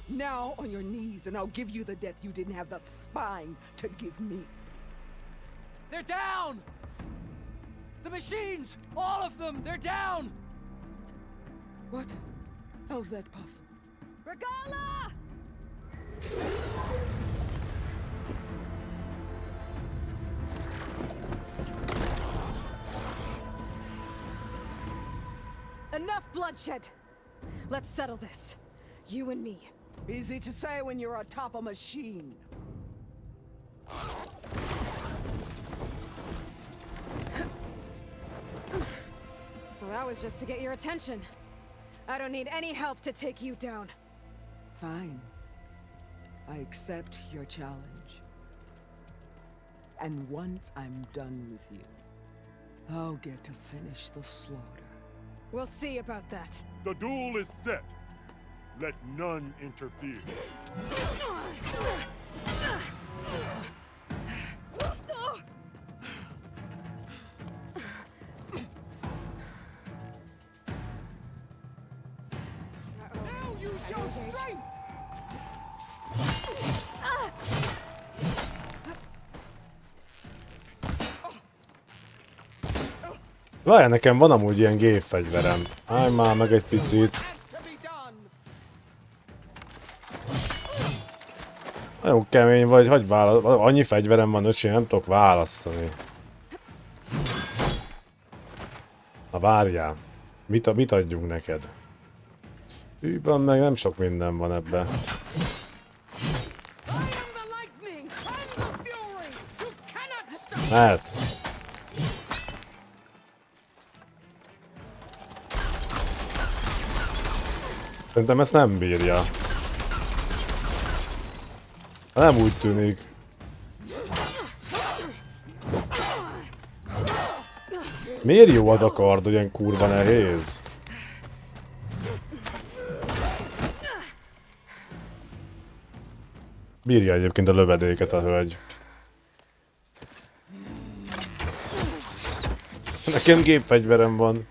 S10: Now on your knees, and I'll give you the death you didn't have the spine to give me.
S11: They're down! The machines! All of them! They're down!
S10: What? How's that possible?
S2: Regala! Enough bloodshed! Let's settle this. You and me.
S10: Easy to say when you're atop a machine.
S2: Well, that was just to get your attention. I don't need any help to take you down.
S10: Fine. I accept your challenge. And once I'm done with you, I'll get to finish the slaughter.
S2: We'll see about that.
S12: The duel is set. Let none interfere.
S10: Now you show strength!
S3: Várjál, nekem van amúgy ilyen gépfegyverem. Állj már meg egy picit. Nagyon kemény vagy, hagyj választani. Annyi fegyverem van, öcsém, nem tudok választani. Na várjál. Mit adjunk neked? Hűben meg nem sok minden van ebbe. Hát. Szerintem ezt nem bírja. Nem úgy tűnik. Miért jó az a kard, olyan kurva nehéz? Bírja egyébként a lövedéket a hölgy. Nekem gépfegyverem van.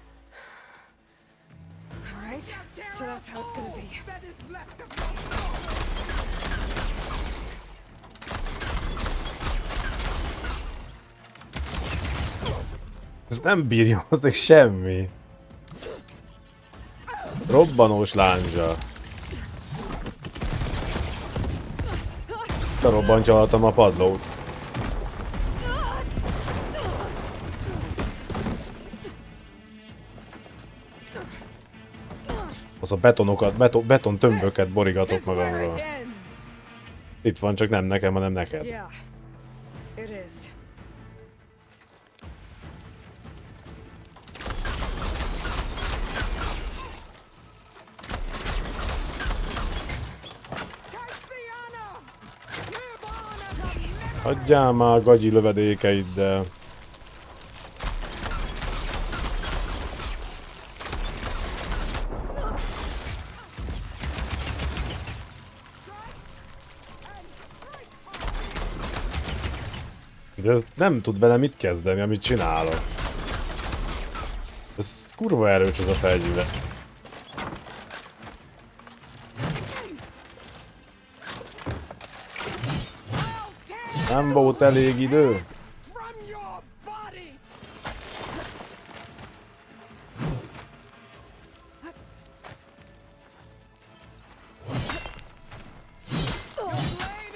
S3: Ez nem bírja hozni semmi. Robbanós lándzsa. Berobbantja a padlót. Az a betonokat, beton tömböket borigatok magamról. Itt van, csak nem nekem, hanem neked. Hagyjál már gagyi lövedékeiddel. De nem tud vele mit kezdeni, amit csinálok. Ez kurva erős az a fegyver. Nem volt elég idő.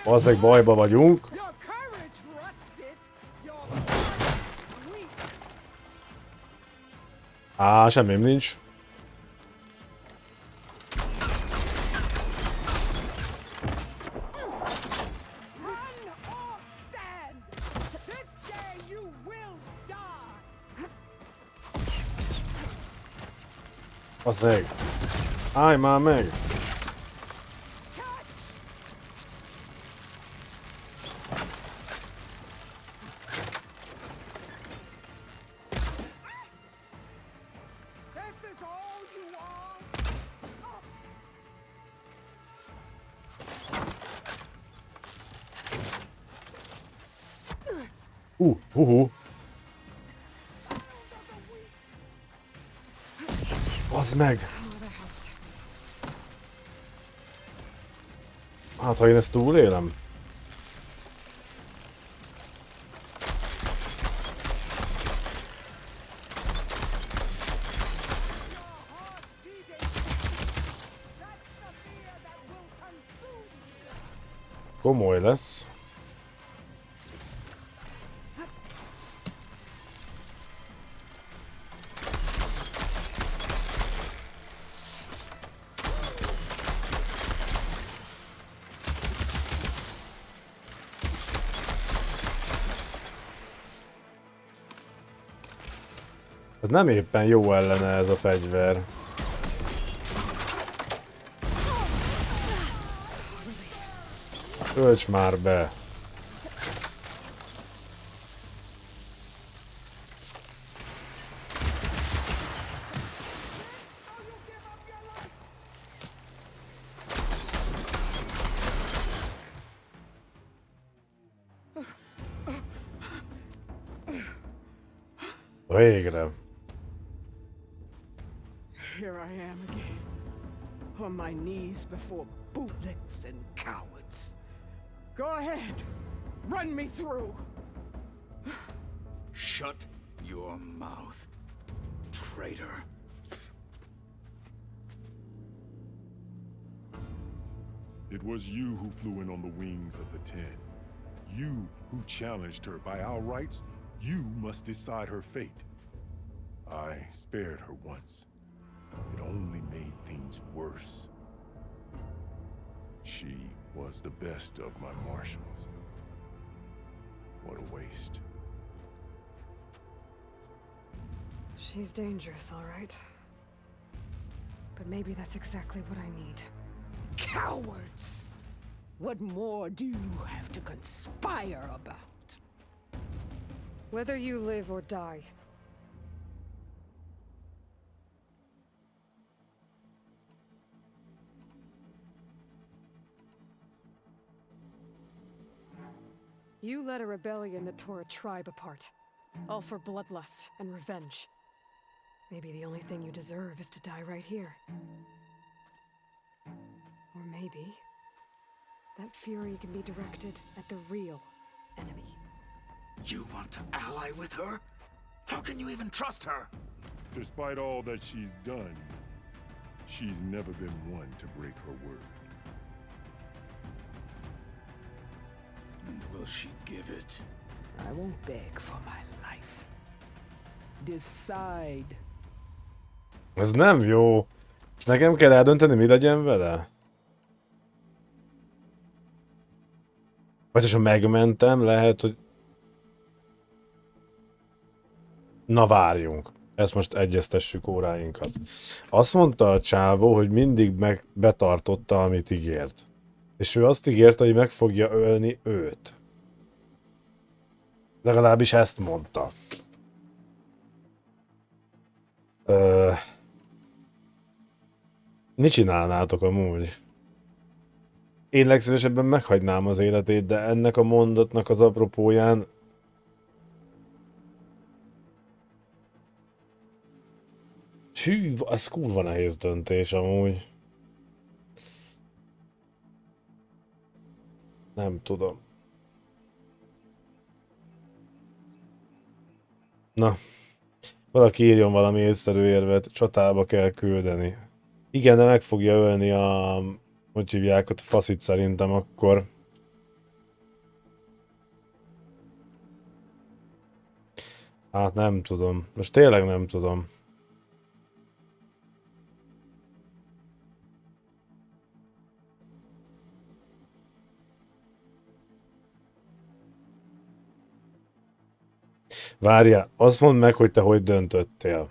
S3: Valószínűleg bajba vagyunk. Á, semmim nincs. Basszeg. Állj már meg! Az meg! Hát, ha én ezt túlélem. Komoly lesz. Ez nem éppen jó ellene ez a fegyver. Tölts már be! Végre!
S13: Here I am again, on my knees before bootlicks and cowards. Go ahead, run me through.
S7: Shut your mouth, traitor.
S12: It was you who flew in on the wings of the Ten. You who challenged her by our rights. You must decide her fate. I spared her once. It only made things worse. She was the best of my marshals. What a waste.
S2: She's dangerous, all right. But maybe that's exactly what I need.
S13: Cowards! What more do you have to conspire about?
S2: Whether you live or die. You led a rebellion that tore a tribe apart. All for bloodlust and revenge. Maybe the only thing you deserve is to die right here. Or maybe that fury can be directed at the real enemy.
S7: You want to ally with her? How can you even trust her?
S12: Despite all that she's done, she's never been one to break her word.
S7: And will she give it?
S13: I won't beg for my life. Decide.
S3: Ez nem jó. És nekem kell eldönteni, mi legyen vele? Vagy ha megmentem, lehet, hogy... Na várjunk. Ezt most egyeztessük óráinkat. Azt mondta a csávó, hogy mindig betartotta, amit ígért. És ő azt ígérte, hogy meg fogja ölni őt. Legalábbis ezt mondta. Mit csinálnátok amúgy? Én legszívesebben meghagynám az életét, de ennek a mondatnak az apropóján... Hű, ez kurva nehéz döntés amúgy. Nem tudom. Na. Valaki írjon valami észszerű érvet, csatába kell küldeni. Igen, de meg fogja ölni a... Hogy hívják ott, faszit szerintem akkor. Hát nem tudom. Most tényleg nem tudom. Várjál, azt mondd meg, hogy te hogy döntöttél.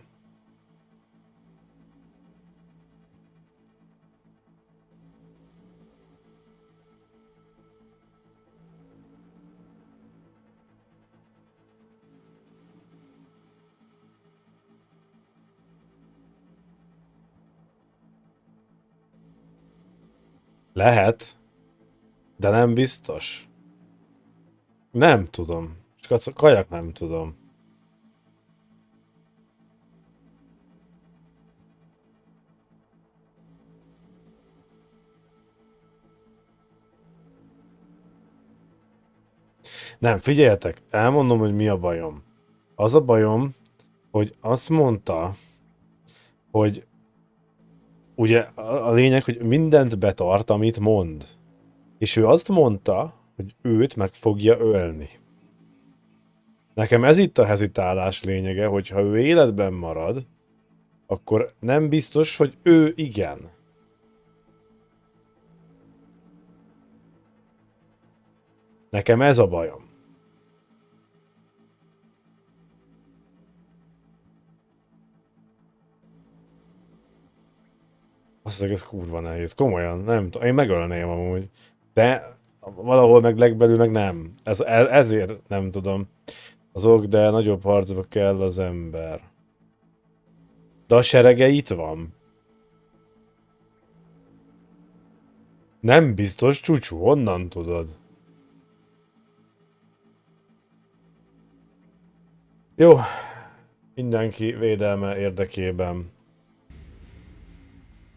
S3: Lehet, de nem biztos. Nem tudom. Csak kajak nem tudom. Nem, figyeljetek, elmondom, hogy mi a bajom. Az a bajom, hogy azt mondta, hogy ugye a lényeg, hogy mindent betart, amit mond. És ő azt mondta, hogy őt meg fogja ölni. Nekem ez itt a hezitálás lényege, hogy ha ő életben marad, akkor nem biztos, hogy ő igen. Nekem ez a bajom. Azt mondja, ez kurva nehéz. Komolyan, nem tudom. Én megölném amúgy. De valahol meg legbelül meg nem. Ezért nem tudom. De nagyobb harcba kell az ember. De a serege itt van. Nem biztos, csúcsú, honnan tudod? Jó. Mindenki védelme érdekében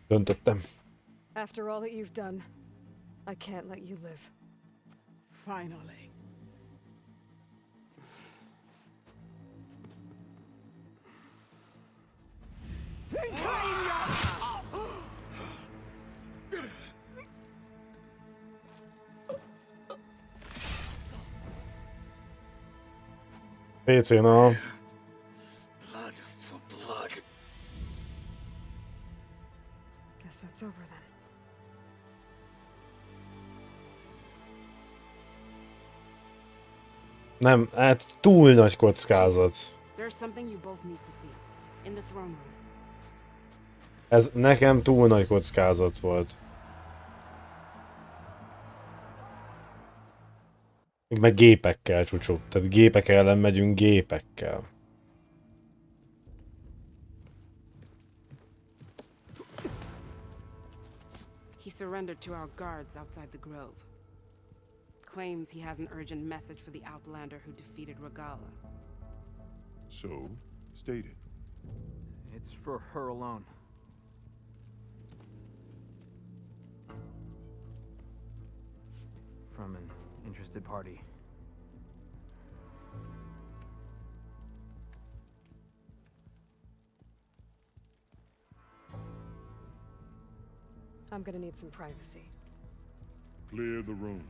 S3: döntöttem.
S2: After all that you've done, I can't let you live.
S13: Finally.
S3: PC-n a...
S7: Blood for blood.
S2: Guess that's over then.
S3: Nem, hát túl nagy kockázat.
S10: There's something you both need to see. In the throne room.
S3: Ez nekem túl nagy kockázat volt. Meg gépekkel, csúcsú. Tehát gépek ellen megyünk gépekkel.
S10: He surrendered to our guards outside the grove. Claims he has an urgent message for the outlander who defeated Regala.
S12: So, state it.
S11: It's for her alone. From an interested party.
S2: I'm gonna need some privacy.
S12: Clear the room.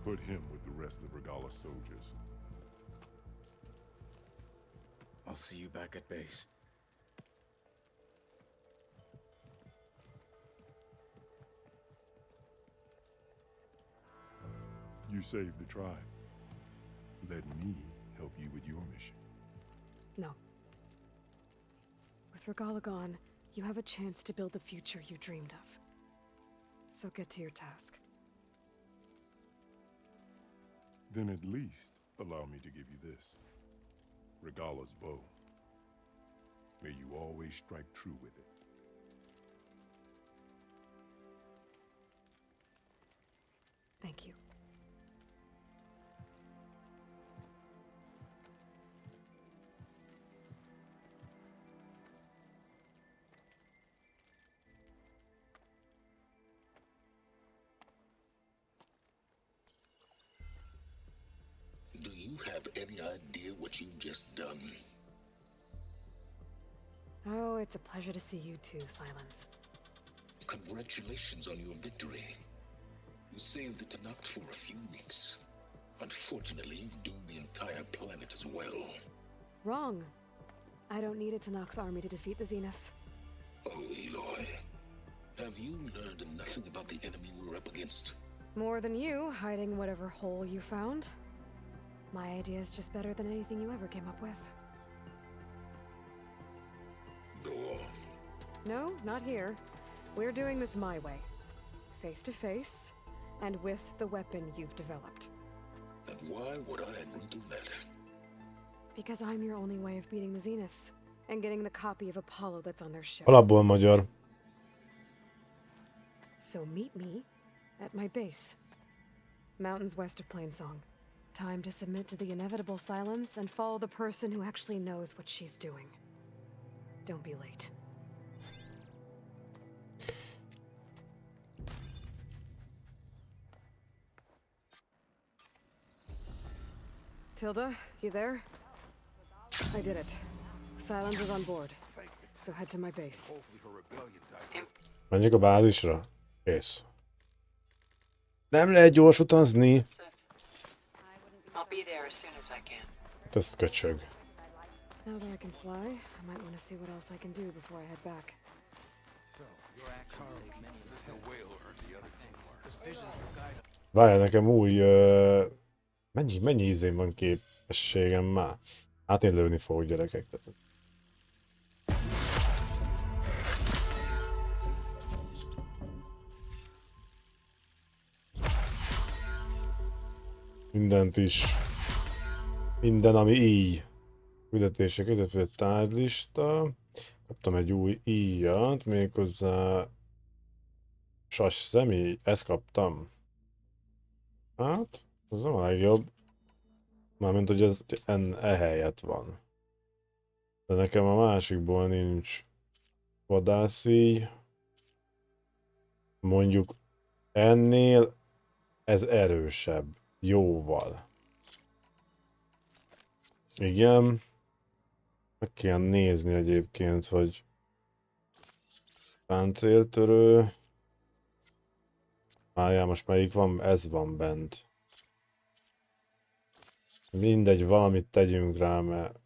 S12: Put him with the rest of Regala's soldiers.
S7: I'll see you back at base.
S12: You saved the tribe. Let me help you with your mission.
S2: No. With Regala gone, you have a chance to build the future you dreamed of. So get to your task.
S12: Then at least allow me to give you this. Regala's bow. May you always strike true with it.
S2: Thank you.
S14: Do you have any idea what you've just done?
S2: Oh, it's a pleasure to see you too, Silence.
S14: Congratulations on your victory. You saved the Tanakh for a few weeks. Unfortunately, you've doomed the entire planet as well.
S2: Wrong. I don't need a Tanakh army to defeat the Zeniths.
S14: Oh, Eloy. Have you learned nothing about the enemy we're up against?
S2: More than you, hiding whatever hole you found. My idea is just better than anything you ever came up with.
S14: Go on.
S2: No, not here. We're doing this my way. Face to face, and with the weapon you've developed.
S14: And why would I agree to that?
S2: Because I'm your only way of beating the Zeniths, and getting the copy of Apollo that's on their ship.
S3: Alapból magyar.
S2: So meet me at my base. Mountains west of Plainsong. Time to submit to the inevitable silence and follow the person who actually knows what she's doing. Don't be late. Tilda, you there? I did it. Silence is on board. So head to my base.
S3: Menjek a bázisra? Kész. Nem lehet gyors utazni?
S1: I'll be there as soon as I can.
S3: Ez köcsög.
S2: Now that I can fly, I might want to see what else I can do before I head back.
S3: Várj, nekem új... Mennyi izén van képességem már? Hát én lőni fogok, gyerekek. Mindent is. Minden, ami így. Küldetések, illetve tárgylista. Kaptam egy új íjat, méghozzá... Sas személy, ezt kaptam. Hát, ez nem a legjobb. Mármint, hogy ez ehelyett van. De nekem a másikból nincs vadászíj. Mondjuk ennél ez erősebb. Jóval. Igen. Meg kell nézni egyébként, hogy páncéltörő. Várjál, most melyik van? Ez van bent. Mindegy, valamit tegyünk rá, mert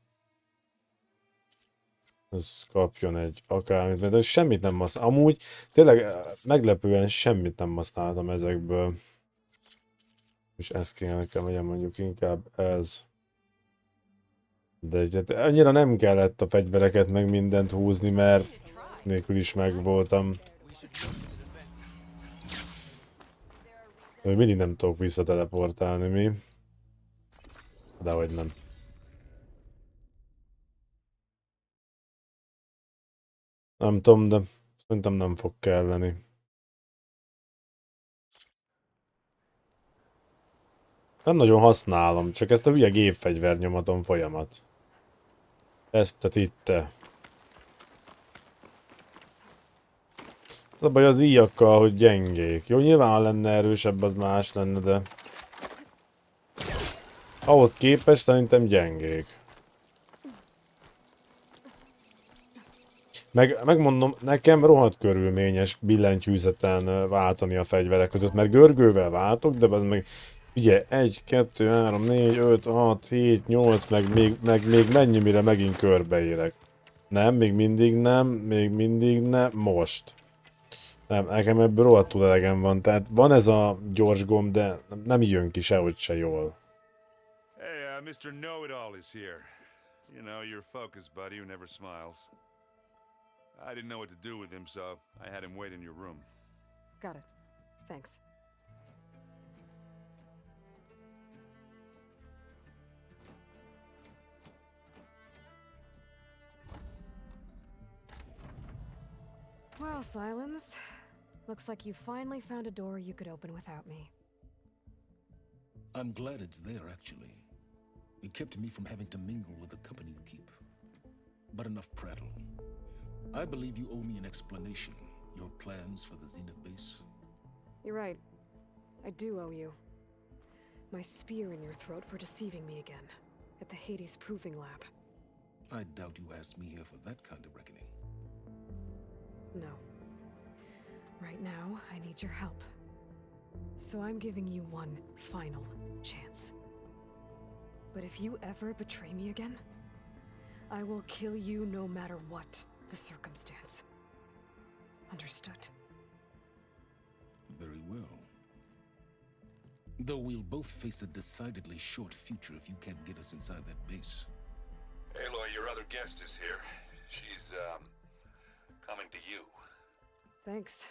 S3: ez kapjon egy akármit, mert semmit nem használtam. Amúgy tényleg meglepően semmit nem használtam ezekből. És ezt kéne nekem, legyen mondjuk inkább ez. De annyira nem kellett a fegyvereket meg mindent húzni, mert nélkül is megvoltam. Még mindig nem tudok visszateleportálni, mi? Dehogy nem. Nem tudom, de szerintem nem fog kelleni. Nem nagyon használom, csak ezt a hülye gépfegyver nyomatom folyamat. Ezt itt. Az a baj az íjakkal, hogy gyengék. Jó, nyilván ha lenne erősebb, az más lenne, de... Ahhoz képest szerintem gyengék. Megmondom, nekem rohadt körülményes billentyűzeten váltani a fegyverek között, mert görgővel váltok, de az meg... Ugye, 1, 2, 3, 4, 5, 6, 7, 8, meg még mennyi, mire megint körbeérek. Nem, még mindig nem, most. Nem, nekem ebből rohadtul elegem van, tehát van ez a gyors gomb, de nem jön ki sehogy se jól.
S6: Hey, Mr. Know-It-All is here. You know, your focus buddy who never smiles. I didn't know what to do with him, so I had him wait in your room.
S2: Got it. Thanks. Well, Silence. Looks like you finally found a door you could open without me.
S14: I'm glad it's there, actually. It kept me from having to mingle with the company you keep. But enough prattle. I believe you owe me an explanation. Your plans for the Zenith base?
S2: You're right. I do owe you. My spear in your throat for deceiving me again. At the Hades Proving Lab.
S14: I doubt you asked me here for that kind of reckoning.
S2: No. Right now, I need your help. So I'm giving you one final chance. But if you ever betray me again, I will kill you no matter what the circumstance. Understood?
S14: Very well. Though we'll both face a decidedly short future if you can't get us inside that base.
S6: Aloy, your other guest is here. She's, coming to you.
S2: Thanks.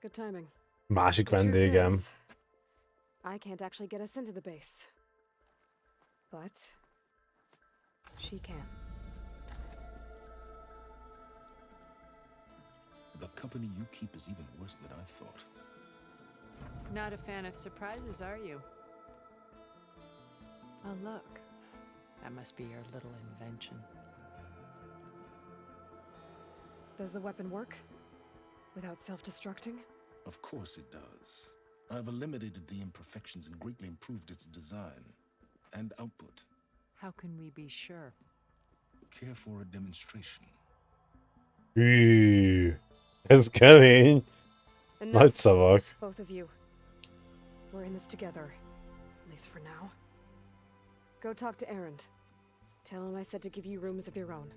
S2: Good timing.
S3: Másik vendégem.
S2: I can't actually get us into the base. But she can.
S14: The company you keep is even worse than I thought.
S4: Not a fan of surprises, are you? Oh, look. That must be your little invention.
S2: Does the weapon work? Without self-destructing?
S14: Of course it does. I've eliminated the imperfections and greatly improved its design. and output.
S4: How can we be sure?
S14: Care for a demonstration.
S3: Hű, ez kemény. Nagy szavak.
S2: Both of you. We're in this together. At least for now. Go talk to Erend. Tell him I said to give you rooms of your own.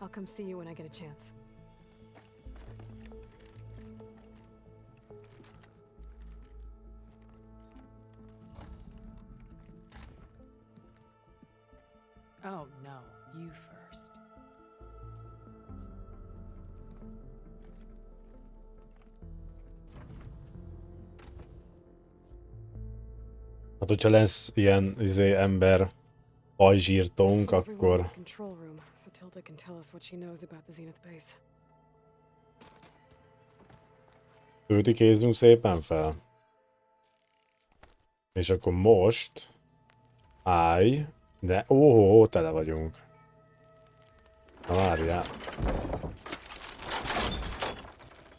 S2: I'll come see you when I get a chance.
S4: Oh no, you first.
S3: Hát, hogyha lesz ilyen ember pajzsírtónk, akkor...
S2: Control room, so Tilda can tell us what she knows about the Zenith base.
S3: Tőtikézzünk szépen fel. És akkor most... Állj, de óhó, tele vagyunk. Na várjál.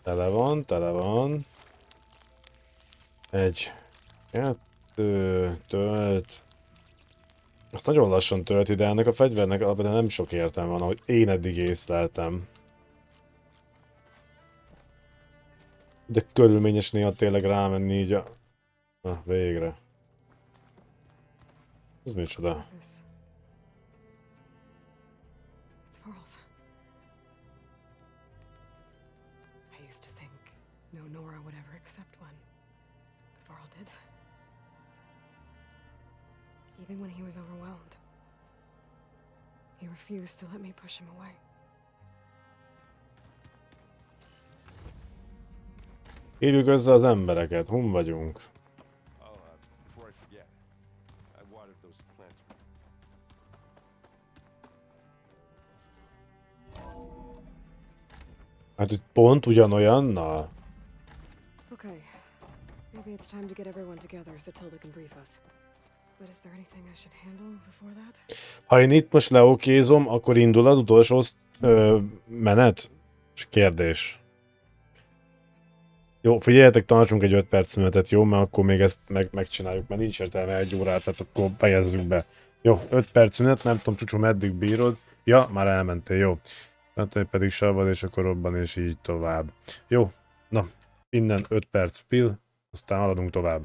S3: Tele van. Egy, kettő, tölt. Azt nagyon lassan tölti, de ennek a fegyvernek alapvetően nem sok értelme van, ahogy én eddig észleltem. De körülményes néha tényleg rámenni így a... Na, végre. Ez micsoda?
S2: I used to think no Nora would ever accept one. But Varl did. Even when he was overwhelmed. He refused to let me push him away.
S3: Hívjuk össze az embereket, hun vagyunk. Hát itt pont ugyanolyannal?
S2: Okay. Maybe it's time to get everyone together so Tilda can brief us. But is there anything I should handle before that?
S3: Ha én itt most leokézom, akkor indul az utolsó menet? És kérdés. Jó, figyeljetek, tartsunk egy 5 perc szünetet, jó? Mert akkor még ezt megcsináljuk, mert nincs értelme 1 órát, tehát akkor fejezzük be. Jó, 5 perc szünet, nem tudom, Csúcsú, meddig bírod? Ja, már elmentél, jó. Tehát pedig savval, és akkor robban, és így tovább. Jó, na, innen 5 perc pill, aztán haladunk tovább.